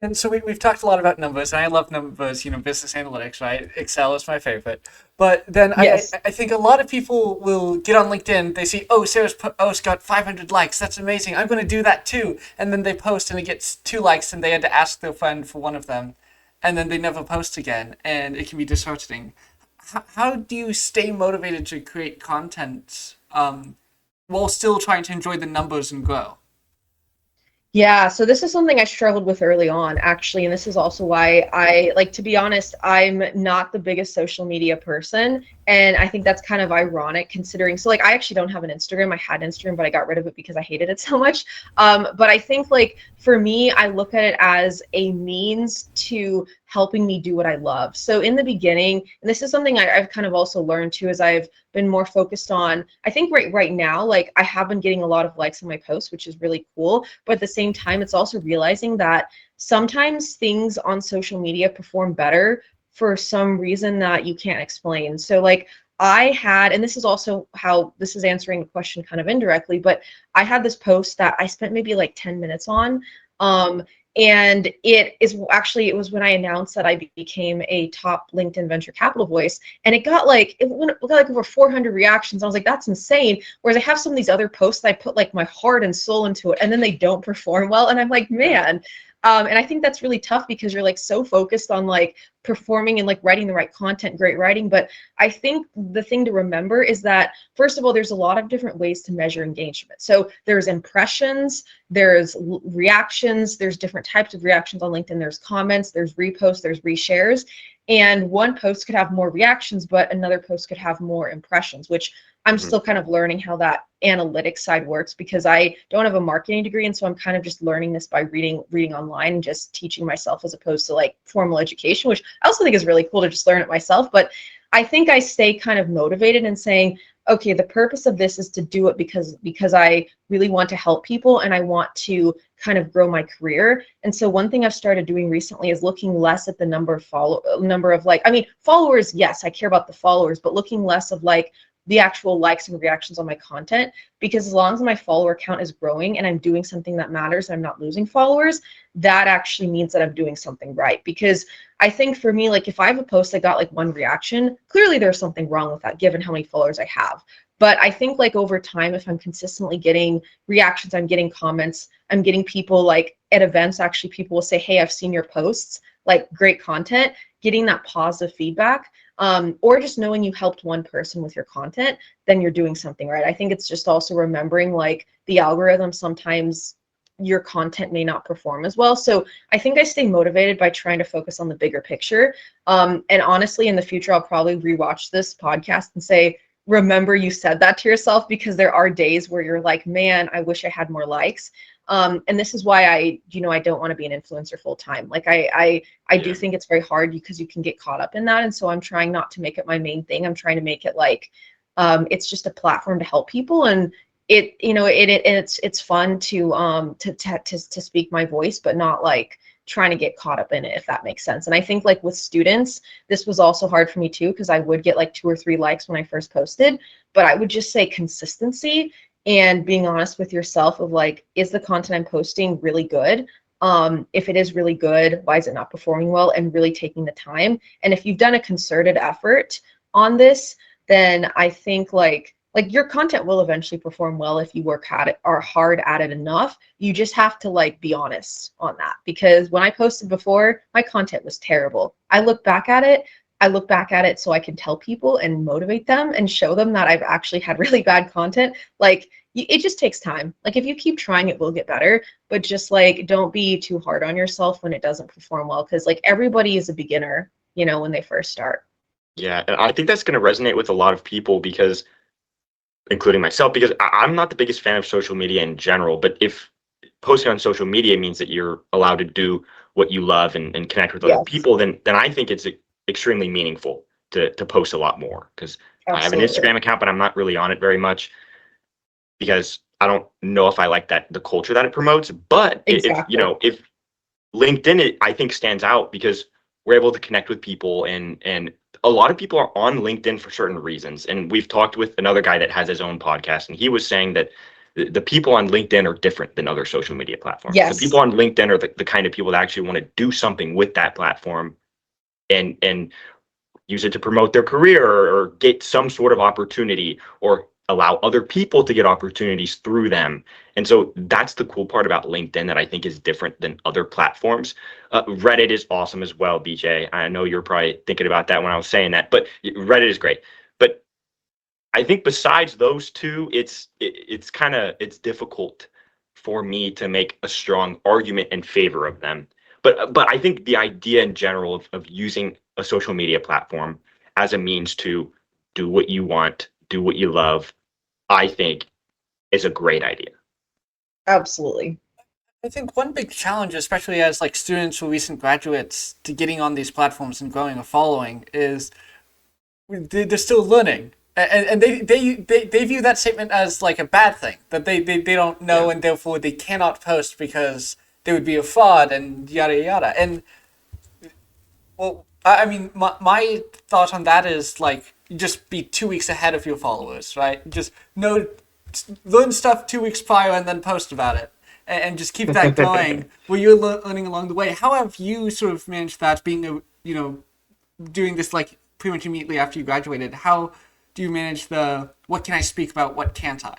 And so we've talked a lot about numbers, and I love numbers, business analytics, right? Excel is my favorite. But then Yes. I think a lot of people will get on LinkedIn, they see, oh, Sarah's post got 500 likes, that's amazing, I'm going to do that too. And then they post and it gets 2 likes and they had to ask their friend for one of them. And then they never post again, and it can be disheartening. How do you stay motivated to create content while still trying to enjoy the numbers and grow? Yeah, so this is something I struggled with early on, actually, and this is also why to be honest, I'm not the biggest social media person, and I think that's kind of ironic considering, so like I actually don't have an Instagram. I had Instagram, but I got rid of it because I hated it so much. But I think like for me, I look at it as a means to helping me do what I love. So in the beginning, and this is something I've kind of also learned too, as I've been more focused on, I think right now, like I have been getting a lot of likes on my posts, which is really cool. But at the same time, it's also realizing that sometimes things on social media perform better for some reason that you can't explain. So like I had, and this is also how this is answering the question kind of indirectly, but I had this post that I spent maybe like 10 minutes on. And it was when I announced that I became a top LinkedIn venture capital voice, and it got like over 400 reactions. I was like, that's insane. Whereas I have some of these other posts that I put like my heart and soul into it, and then they don't perform well, and I'm like, man. And I think that's really tough because you're like so focused on like performing and like writing the right content, great writing. But I think the thing to remember is that, first of all, there's a lot of different ways to measure engagement. So there's impressions, there's reactions, there's different types of reactions on LinkedIn, there's comments, there's reposts, there's reshares. And one post could have more reactions, but another post could have more impressions, which I'm still kind of learning how that analytics side works because I don't have a marketing degree. And so I'm kind of just learning this by reading online and just teaching myself as opposed to like formal education, which I also think is really cool to just learn it myself. But I think I stay kind of motivated and saying, okay, the purpose of this is to do it because I really want to help people and I want to kind of grow my career. And so one thing I've started doing recently is looking less at the number of followers. Yes, I care about the followers, but looking less of like the actual likes and reactions on my content, because as long as my follower count is growing and I'm doing something that matters, I'm not losing followers, that actually means that I'm doing something right. Because I think for me, like if I have a post that got like 1 reaction, clearly there's something wrong with that given how many followers I have. But I think like over time, if I'm consistently getting reactions, I'm getting comments, I'm getting people like at events, actually people will say, hey, I've seen your posts, like great content, getting that positive feedback, or just knowing you helped one person with your content, then you're doing something right. I think it's just also remembering like the algorithm, sometimes your content may not perform as well. So I think I stay motivated by trying to focus on the bigger picture. And honestly, in the future, I'll probably rewatch this podcast and say, remember you said that to yourself, because there are days where you're like, man, I wish I had more likes. And this is why I don't want to be an influencer full time. Like I do think it's very hard because you can get caught up in that. And so I'm trying not to make it my main thing. I'm trying to make it like, it's just a platform to help people. And it's fun to speak my voice, but not like trying to get caught up in it, if that makes sense. And I think like with students, this was also hard for me too, because I would get like 2 or 3 likes when I first posted, but I would just say consistency and being honest with yourself of like, is the content I'm posting really good? If it is really good, why is it not performing well? And really taking the time. And if you've done a concerted effort on this, then I think like your content will eventually perform well if you work hard at it enough. You just have to like be honest on that, because when I posted before, my content was terrible. I look back at it so I can tell people and motivate them and show them that I've actually had really bad content. Like it just takes time. Like if you keep trying, it will get better, but just like don't be too hard on yourself when it doesn't perform well, because like everybody is a beginner, when they first start. Yeah, and I think that's going to resonate with a lot of people, including myself, because I'm not the biggest fan of social media in general. But if posting on social media means that you're allowed to do what you love and connect with other Yes, people, then I think it's extremely meaningful to post a lot more. Because I have an absolutely. Instagram account, but I'm not really on it very much because I don't know if I like the culture that it promotes. But Exactly. if LinkedIn, I think, stands out because we're able to connect with people, and a lot of people are on LinkedIn for certain reasons. And we've talked with another guy that has his own podcast, and he was saying that the people on LinkedIn are different than other social media platforms. The Yes. people on LinkedIn are the kind of people that actually want to do something with that platform and use it to promote their career or get some sort of opportunity or allow other people to get opportunities through them. And so that's the cool part about LinkedIn that I think is different than other platforms. Reddit is awesome as well, BJ. I know you're probably thinking about that when I was saying that, but Reddit is great. But I think besides those two, it's difficult for me to make a strong argument in favor of them. But I think the idea in general of using a social media platform as a means to do what you want, do what you love, I think is a great idea. Absolutely. I think one big challenge, especially as like students or recent graduates, to getting on these platforms and growing a following is they're still learning. And they view that statement as like a bad thing, that they don't know Yeah. and therefore they cannot post because they would be a fraud and yada yada. And well, I mean, my thought on that is like just be 2 weeks ahead of your followers, right? Just know, learn stuff 2 weeks prior and then post about it, and just keep that going where you're learning along the way. How have you sort of managed that? Being a doing this like pretty much immediately after you graduated. How do you manage the what can I speak about, what can't I?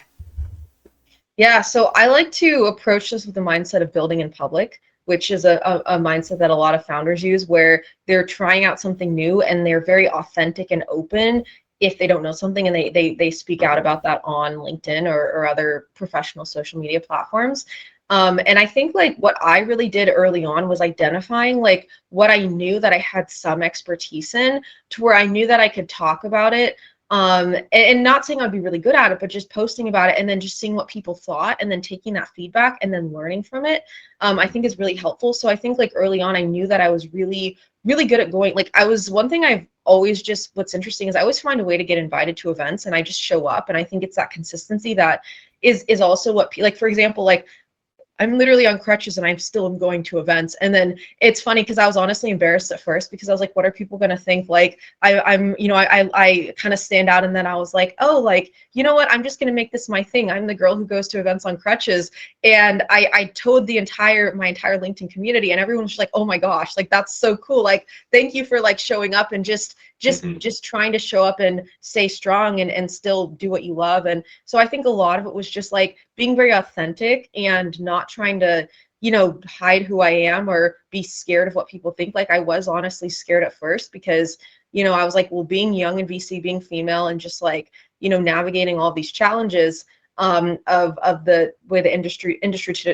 Yeah, so I like to approach this with the mindset of building in public, which is a mindset that a lot of founders use where they're trying out something new and they're very authentic and open if they don't know something and they speak out about that on LinkedIn or other professional social media platforms. And I think like what I really did early on was identifying like what I knew that I had some expertise in to where I knew that I could talk about it, and not saying I'd be really good at it, but just posting about it and then just seeing what people thought and then taking that feedback and then learning from it, I think is really helpful. So I think like early on I knew that I was really really good at going, like I was, one thing I've always just, what's interesting is I always find a way to get invited to events and I just show up, and I think it's that consistency that is also what like for example, like I'm literally on crutches and I'm still going to events. And then it's funny because I was honestly embarrassed at first because I was like, what are people going to think? Like I'm, I kind of stand out. And then I was like, oh, like, you know what? I'm just going to make this my thing. I'm the girl who goes to events on crutches. And I told my entire LinkedIn community, and everyone was like, oh my gosh, like, that's so cool. Like, thank you for like showing up and just trying to show up and stay strong and still do what you love. And so I think a lot of it was just like being very authentic and not trying to hide who I am or be scared of what people think. Like I was honestly scared at first because I was like, well, being young in VC, being female, and just like navigating all these challenges of the way the industry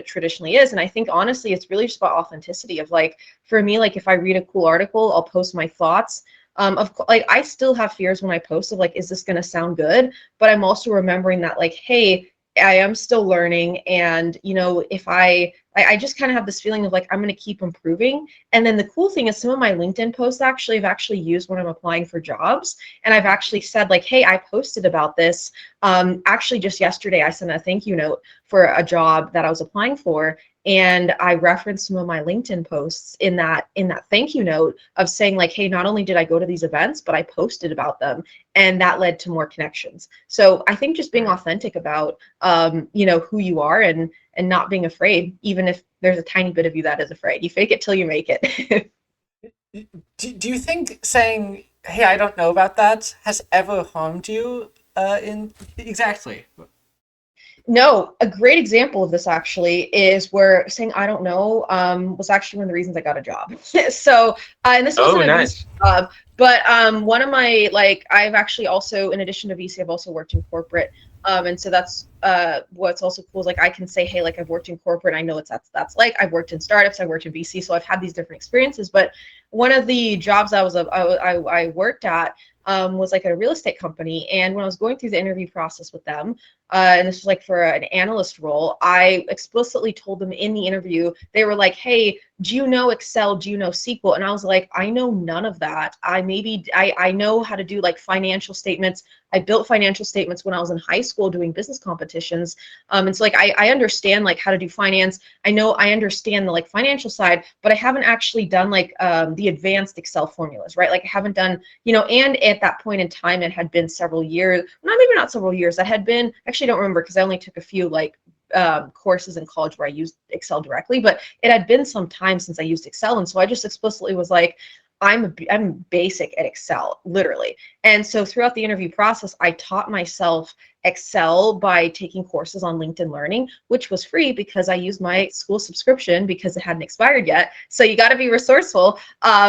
traditionally is. And I think honestly it's really just about authenticity of like, for me, like if I read a cool article, I'll post my thoughts. Like I still have fears when I post of like, is this going to sound good? But I'm also remembering that like, hey, I am still learning, and if I just kind of have this feeling of like I'm going to keep improving. And then the cool thing is some of my LinkedIn posts actually I've actually used when I'm applying for jobs, and I've actually said like, hey, I posted about this. Actually just yesterday I sent a thank you note for a job that I was applying for, and I referenced some of my LinkedIn posts in that thank you note of saying like, hey, not only did I go to these events, but I posted about them, and that led to more connections. So I think just being authentic about who you are, and not being afraid, even if there's a tiny bit of you that is afraid. You fake it till you make it. Do you think saying, "Hey, I don't know about that," has ever harmed you? In exactly. No, a great example of this actually is where saying I don't know was actually one of the reasons I got a job. So, and this Oh, wasn't a VC nice. job, but one of my, like, I've actually also, in addition to VC, I've also worked in corporate. And so that's what's also cool is like I can say, hey, like I've worked in corporate, I know what that's like. I've worked in startups, I worked in VC, so I've had these different experiences. But one of the jobs I worked at was like at a real estate company, and when I was going through the interview process with them, and this was like for an analyst role, I explicitly told them in the interview, they were like, hey, do you know Excel? Do you know SQL? And I was like, I know none of that. I know how to do like financial statements. I built financial statements when I was in high school doing business competitions. And so like I understand like how to do finance. I understand the like financial side, but I haven't actually done like the advanced Excel formulas, right? Like I haven't done, and at that point in time, it had been several years, maybe not several years. That had been, actually I don't remember because I only took a few like courses in college where I used Excel directly, but it had been some time since I used Excel. And so I just explicitly was like, I'm basic at Excel, literally. And so throughout the interview process, I taught myself Excel by taking courses on LinkedIn Learning, which was free because I used my school subscription because it hadn't expired yet. So you got to be resourceful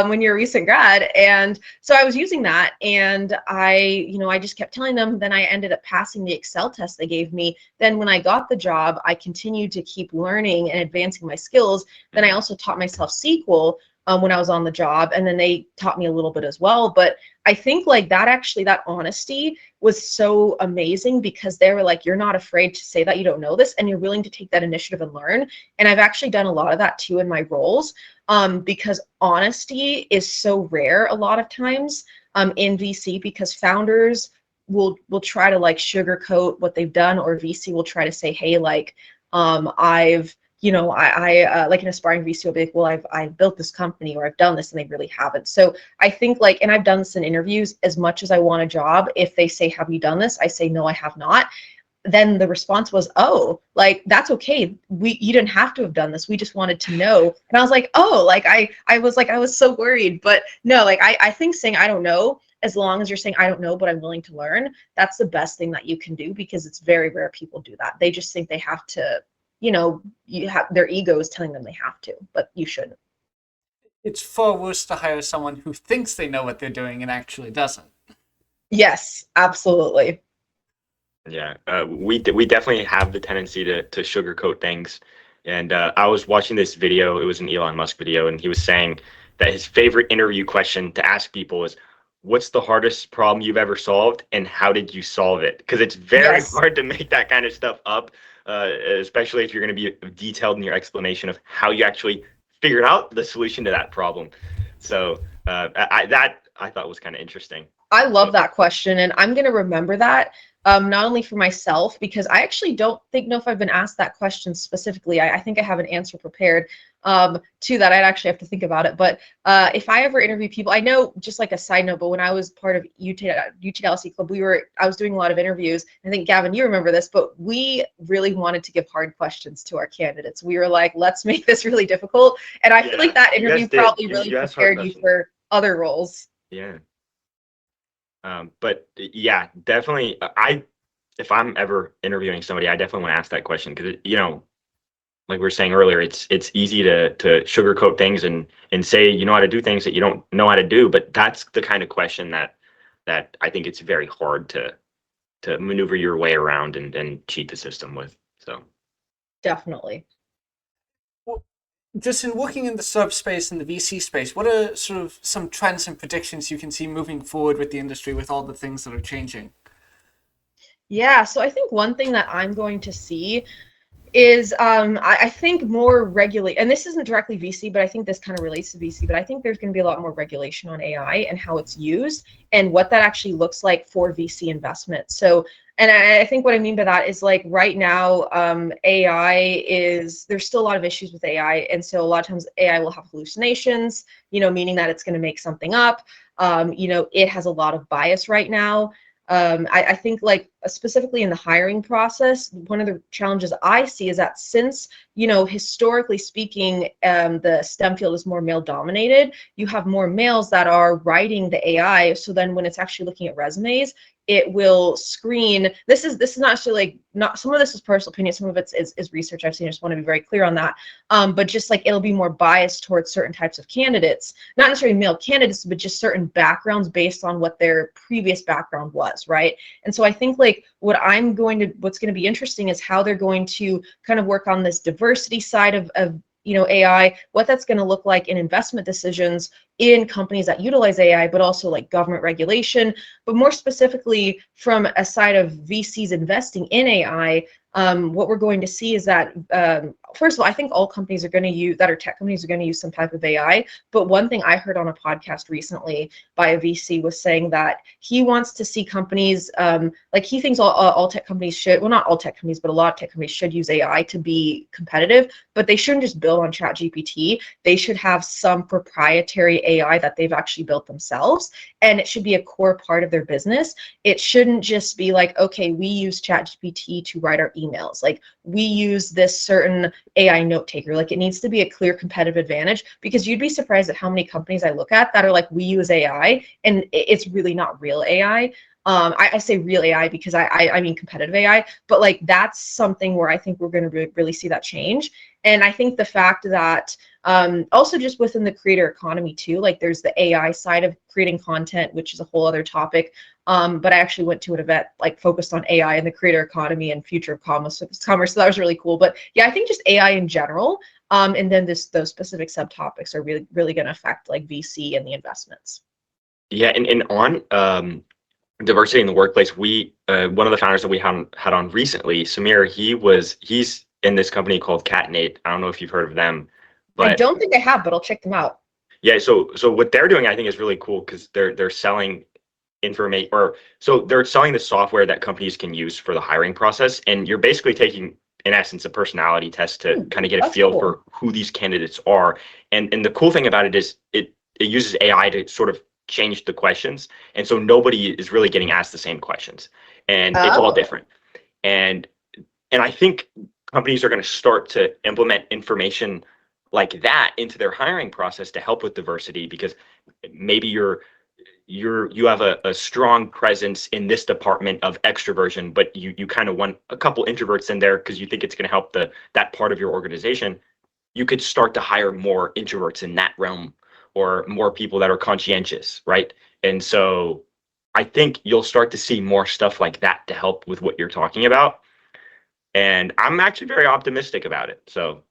when you're a recent grad. And so I was using that, and I just kept telling them. Then I ended up passing the Excel test they gave me. Then when I got the job, I continued to keep learning and advancing my skills. Then I also taught myself SQL when I was on the job, and then they taught me a little bit as well. But I think like that honesty was so amazing because they were like, you're not afraid to say that you don't know this, and you're willing to take that initiative and learn. And I've actually done a lot of that too in my roles, because honesty is so rare a lot of times in VC, because founders will try to like sugarcoat what they've done, or VC will try to say, hey, like I like an aspiring VC will be like, well, I've built this company, or I've done this, and they really haven't. So I think like, and I've done this in interviews, as much as I want a job, if they say, have you done this? I say, no, I have not. Then the response was, oh, like, that's okay. You didn't have to have done this. We just wanted to know. And I was like, oh, like, I was so worried. But no, like, I think saying, I don't know, as long as you're saying, I don't know, but I'm willing to learn, that's the best thing that you can do, because it's very rare people do that. They just think they have to, you have their ego is telling them they have to, but you shouldn't. It's far worse to hire someone who thinks they know what they're doing and actually doesn't. Yes, absolutely. Yeah, we definitely have the tendency to sugarcoat things. And I was watching this video. It was an Elon Musk video, and he was saying that his favorite interview question to ask people is, what's the hardest problem you've ever solved, and how did you solve it? Because it's very hard to make that kind of stuff up, especially if you're going to be detailed in your explanation of how you actually figured out the solution to that problem. So I thought was kind of interesting. I love that question, and I'm going to remember that, not only for myself, because I actually don't know if I've been asked that question specifically. I think I have an answer prepared to that. I'd actually have to think about it. But if I ever interview people, I know, just like a side note, but when I was part of UT Club, I was doing a lot of interviews. I think, Gavin, you remember this, but we really wanted to give hard questions to our candidates. We were like, let's make this really difficult. And I feel like that interview probably really prepared you for other roles. Yeah. But yeah, definitely. If I'm ever interviewing somebody, I definitely want to ask that question, because like we were saying earlier, it's easy to sugarcoat things and say you know how to do things that you don't know how to do. But that's the kind of question that I think it's very hard to maneuver your way around and cheat the system with. So definitely. Well, just in working in the startup space and the VC space, what are sort of some trends and predictions you can see moving forward with the industry, with all the things that are changing? Yeah, so I think one thing that I'm going to see is I think more regulate, and this isn't directly VC, but I think this kind of relates to VC, but I think there's going to be a lot more regulation on AI and how it's used and what that actually looks like for VC investment. So, and I think what I mean by that is, like, right now, there's still a lot of issues with AI. And so a lot of times AI will have hallucinations, meaning that it's going to make something up. It has a lot of bias right now. I think, like, specifically in the hiring process, one of the challenges I see is that since, historically speaking, the STEM field is more male dominated, you have more males that are writing the AI. So then when it's actually looking at resumes, it will screen. This is not necessarily, not, some of this is personal opinion, some of it is research I've seen. I just want to be very clear on that. But just like, it'll be more biased towards certain types of candidates, not necessarily male candidates, but just certain backgrounds based on what their previous background was, right? And so I think, like, what's going to be interesting is how they're going to kind of work on this diversity side of AI, what that's going to look like in investment decisions in companies that utilize AI, but also like government regulation, but more specifically from a side of VCs investing in AI. What we're going to see is that, first of all, I think all companies are going to use, that are tech companies, are going to use some type of AI. But one thing I heard on a podcast recently by a VC was saying that he wants to see companies, like he thinks all tech companies should, well, not all tech companies, but a lot of tech companies should use AI to be competitive, but they shouldn't just build on ChatGPT. They should have some proprietary AI that they've actually built themselves, and it should be a core part of their business. It shouldn't just be like, okay, we use ChatGPT to write our emails. Like we use this certain AI note taker. Like it needs to be a clear competitive advantage, because you'd be surprised at how many companies I look at that are like, we use AI, and it's really not real AI. I say real AI because I mean competitive AI, but like that's something where I think we're going to really see that change. And I think the fact that also just within the creator economy too, like there's the AI side of creating content, which is a whole other topic. But I actually went to an event like focused on AI and the creator economy and future of commerce. So that was really cool. But yeah, I think just AI in general, and then those specific subtopics are really, really going to affect like VC and the investments. Yeah, and on diversity in the workplace, we one of the founders that we had on recently, Samir, he's in this company called Catnate. I don't know if you've heard of them, I but don't think I have, but I'll check them out. yeah, so what they're doing, I think, is really cool, because they're selling information, or so they're selling the software that companies can use for the hiring process, and you're basically taking, in essence, a personality test to kind of get a That's feel cool. for who these candidates are. And the cool thing about it is it uses AI to sort of change the questions, and so nobody is really getting asked the same questions, and it's all Oh. different. And I think companies are going to start to implement information like that into their hiring process to help with diversity, because maybe you have a strong presence in this department of extroversion, but you kind of want a couple introverts in there because you think it's going to help that part of your organization. You could start to hire more introverts in that realm, or more people that are conscientious, right? And so I think you'll start to see more stuff like that to help with what you're talking about. And I'm actually very optimistic about it. So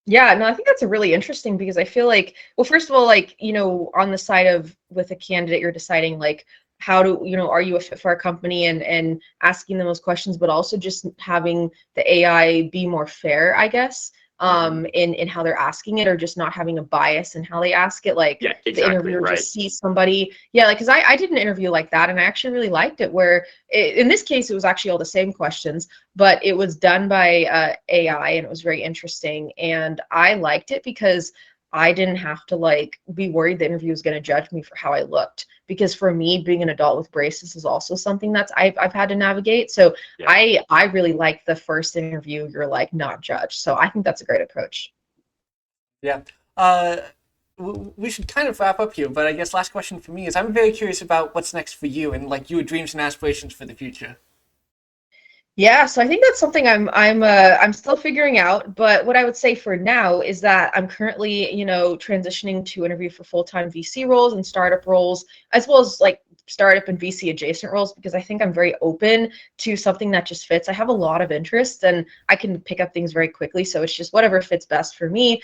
Yeah, no, I think that's a really interesting, because I feel like, well, first of all, like, on the side of with a candidate, you're deciding like how to, are you a fit for our company, and asking them those questions, but also just having the AI be more fair, I guess, in how they're asking it, or just not having a bias in how they ask it. Like yeah, the exactly, interviewer right. just sees somebody, yeah, like because I did an interview like that, and I actually really liked it, where in this case it was actually all the same questions, but it was done by AI, and it was very interesting, and I liked it because I didn't have to like be worried the interview was going to judge me for how I looked, because for me, being an adult with braces is also something that's I've had to navigate. So Yeah. I really like the first interview, you're like not judged. So I think that's a great approach. Yeah. We should kind of wrap up here, but I guess last question for me is I'm very curious about what's next for you, and like your dreams and aspirations for the future. Yeah, so I think that's something I'm still figuring out, but what I would say for now is that I'm currently, transitioning to interview for full-time VC roles and startup roles, as well as like startup and VC adjacent roles, because I think I'm very open to something that just fits. I have a lot of interest, and I can pick up things very quickly, so it's just whatever fits best for me.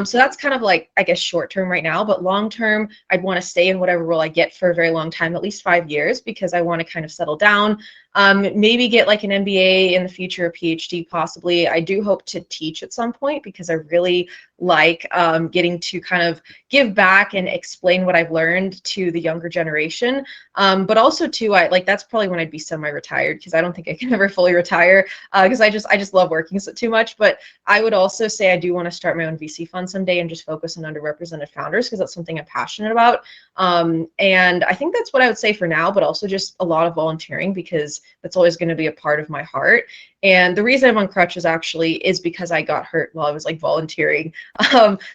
So that's kind of like, I guess, short term right now, but long term, I'd want to stay in whatever role I get for a very long time, at least 5 years, because I want to kind of settle down. Maybe get like an MBA in the future, a PhD possibly. I do hope to teach at some point, because I really like getting to kind of give back and explain what I've learned to the younger generation. But also too, I like that's probably when I'd be semi-retired, because I don't think I can ever fully retire, because I just love working so too much. But I would also say I do want to start my own VC fund someday and just focus on underrepresented founders, because that's something I'm passionate about. And I think that's what I would say for now, but also just a lot of volunteering, because that's always going to be a part of my heart. And the reason I'm on crutches actually is because I got hurt while I was like volunteering.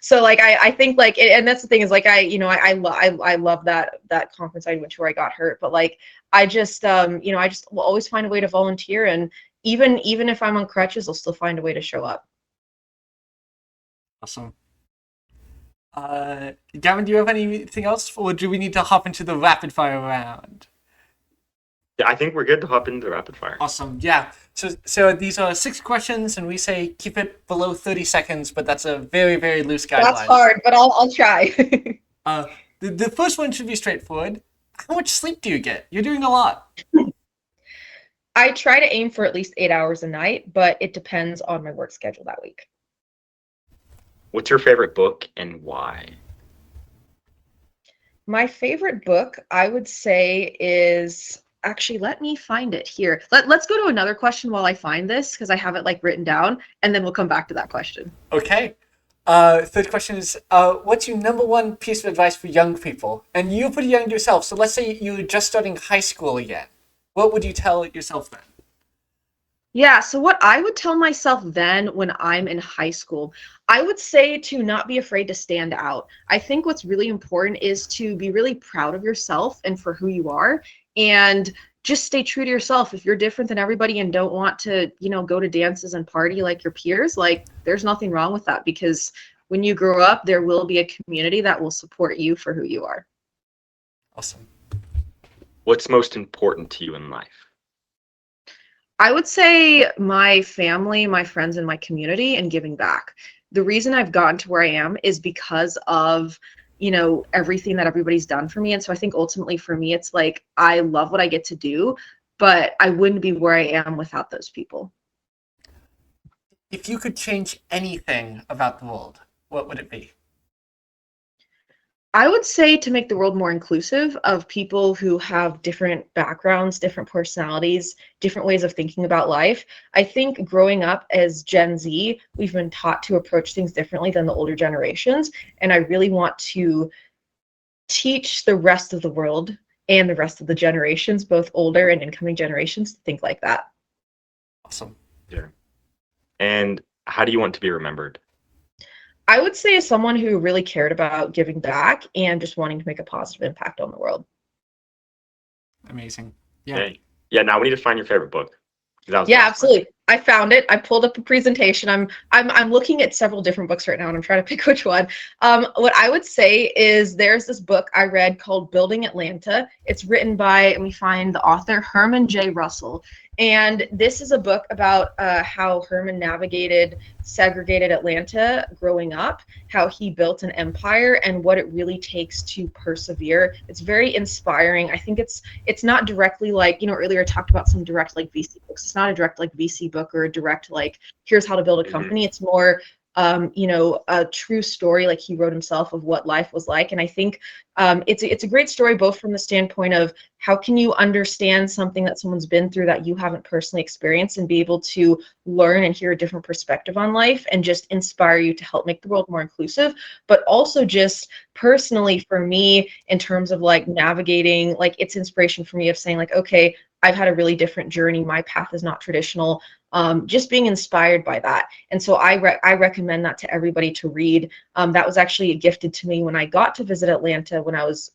So like I think like, and that's the thing is like I love that conference I went to where I got hurt, but like I just I just will always find a way to volunteer, and even if I'm on crutches, I'll still find a way to show up. Awesome. Gavin, do you have anything else, or do we need to hop into the rapid fire round? I think we're good to hop into the rapid fire. Awesome. Yeah. So these are 6 questions, and we say keep it below 30 seconds, but that's a very, very loose That's guideline. hard, but I'll try. Uh, the first one should be straightforward. How much sleep do you get? You're doing a lot. I try to aim for at least 8 hours a night, but it depends on my work schedule that week. What's your favorite book and why? My favorite book, I would say, is actually, let me find it here. Let's go to another question while I find this because I have it like written down, and then we'll come back to that question. Okay. Third question is, what's your number one piece of advice for young people? And you're pretty young yourself, so let's say you're just starting high school again. What would you tell yourself then? Yeah, so what I would tell myself then when I'm in high school, I would say to not be afraid to stand out. I think what's really important is to be really proud of yourself and for who you are, and just stay true to yourself. If you're different than everybody and don't want to, go to dances and party like your peers, like there's nothing wrong with that, because when you grow up, there will be a community that will support you for who you are. Awesome. What's most important to you in life? I would say my family, my friends, and my community, and giving back. The reason I've gotten to where I am is because of, everything that everybody's done for me. And so I think ultimately for me, it's like, I love what I get to do, but I wouldn't be where I am without those people. If you could change anything about the world, what would it be? I would say to make the world more inclusive of people who have different backgrounds, different personalities, different ways of thinking about life. I think growing up as Gen Z, we've been taught to approach things differently than the older generations. And I really want to teach the rest of the world and the rest of the generations, both older and incoming generations, to think like that. Awesome. Yeah. And how do you want to be remembered? I would say as someone who really cared about giving back and just wanting to make a positive impact on the world. Amazing. Yeah. Okay. Yeah, now we need to find your favorite book. That was the Yeah, last one. absolutely. I found it. I pulled up a presentation. I'm looking at several different books right now, and I'm trying to pick which one. What I would say is there's this book I read called Building Atlanta. It's written by, let me find the author, Herman J. Russell. And this is a book about how Herman navigated segregated Atlanta growing up, how he built an empire, and what it really takes to persevere. It's very inspiring. I think it's not directly like, earlier I talked about some direct like VC books. It's not a direct like VC book or a direct like, here's how to build a company. It's more a true story, like he wrote himself, of what life was like. And I think it's a great story, both from the standpoint of how can you understand something that someone's been through that you haven't personally experienced, and be able to learn and hear a different perspective on life, and just inspire you to help make the world more inclusive. But also just personally for me, in terms of like navigating, like it's inspiration for me of saying like, okay, I've had a really different journey. My path is not traditional. Just being inspired by that. And so I recommend that to everybody to read. That was actually gifted to me when I got to visit Atlanta when I was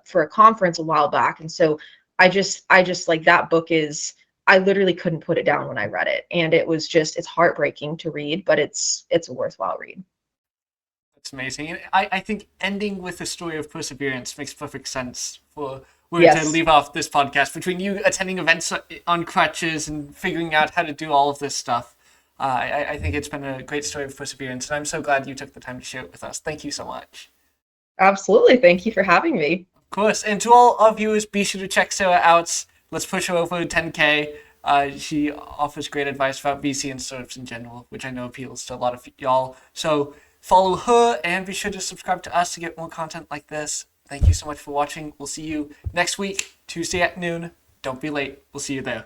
for a conference a while back. And so I just like, that book is, I literally couldn't put it down when I read it. And it was just, it's heartbreaking to read, but it's a worthwhile read. That's amazing. And I think ending with a story of perseverance makes perfect sense for we're Yes. to leave off this podcast, between you attending events on crutches and figuring out how to do all of this stuff. I think it's been a great story of perseverance, and I'm so glad you took the time to share it with us. Thank you so much. Absolutely. Thank you for having me. Of course. And to all our viewers, be sure to check Sarah out. Let's push her over 10K. She offers great advice about VC and startups in general, which I know appeals to a lot of y'all. So follow her and be sure to subscribe to us to get more content like this. Thank you so much for watching. We'll see you next week, Tuesday at noon. Don't be late. We'll see you there.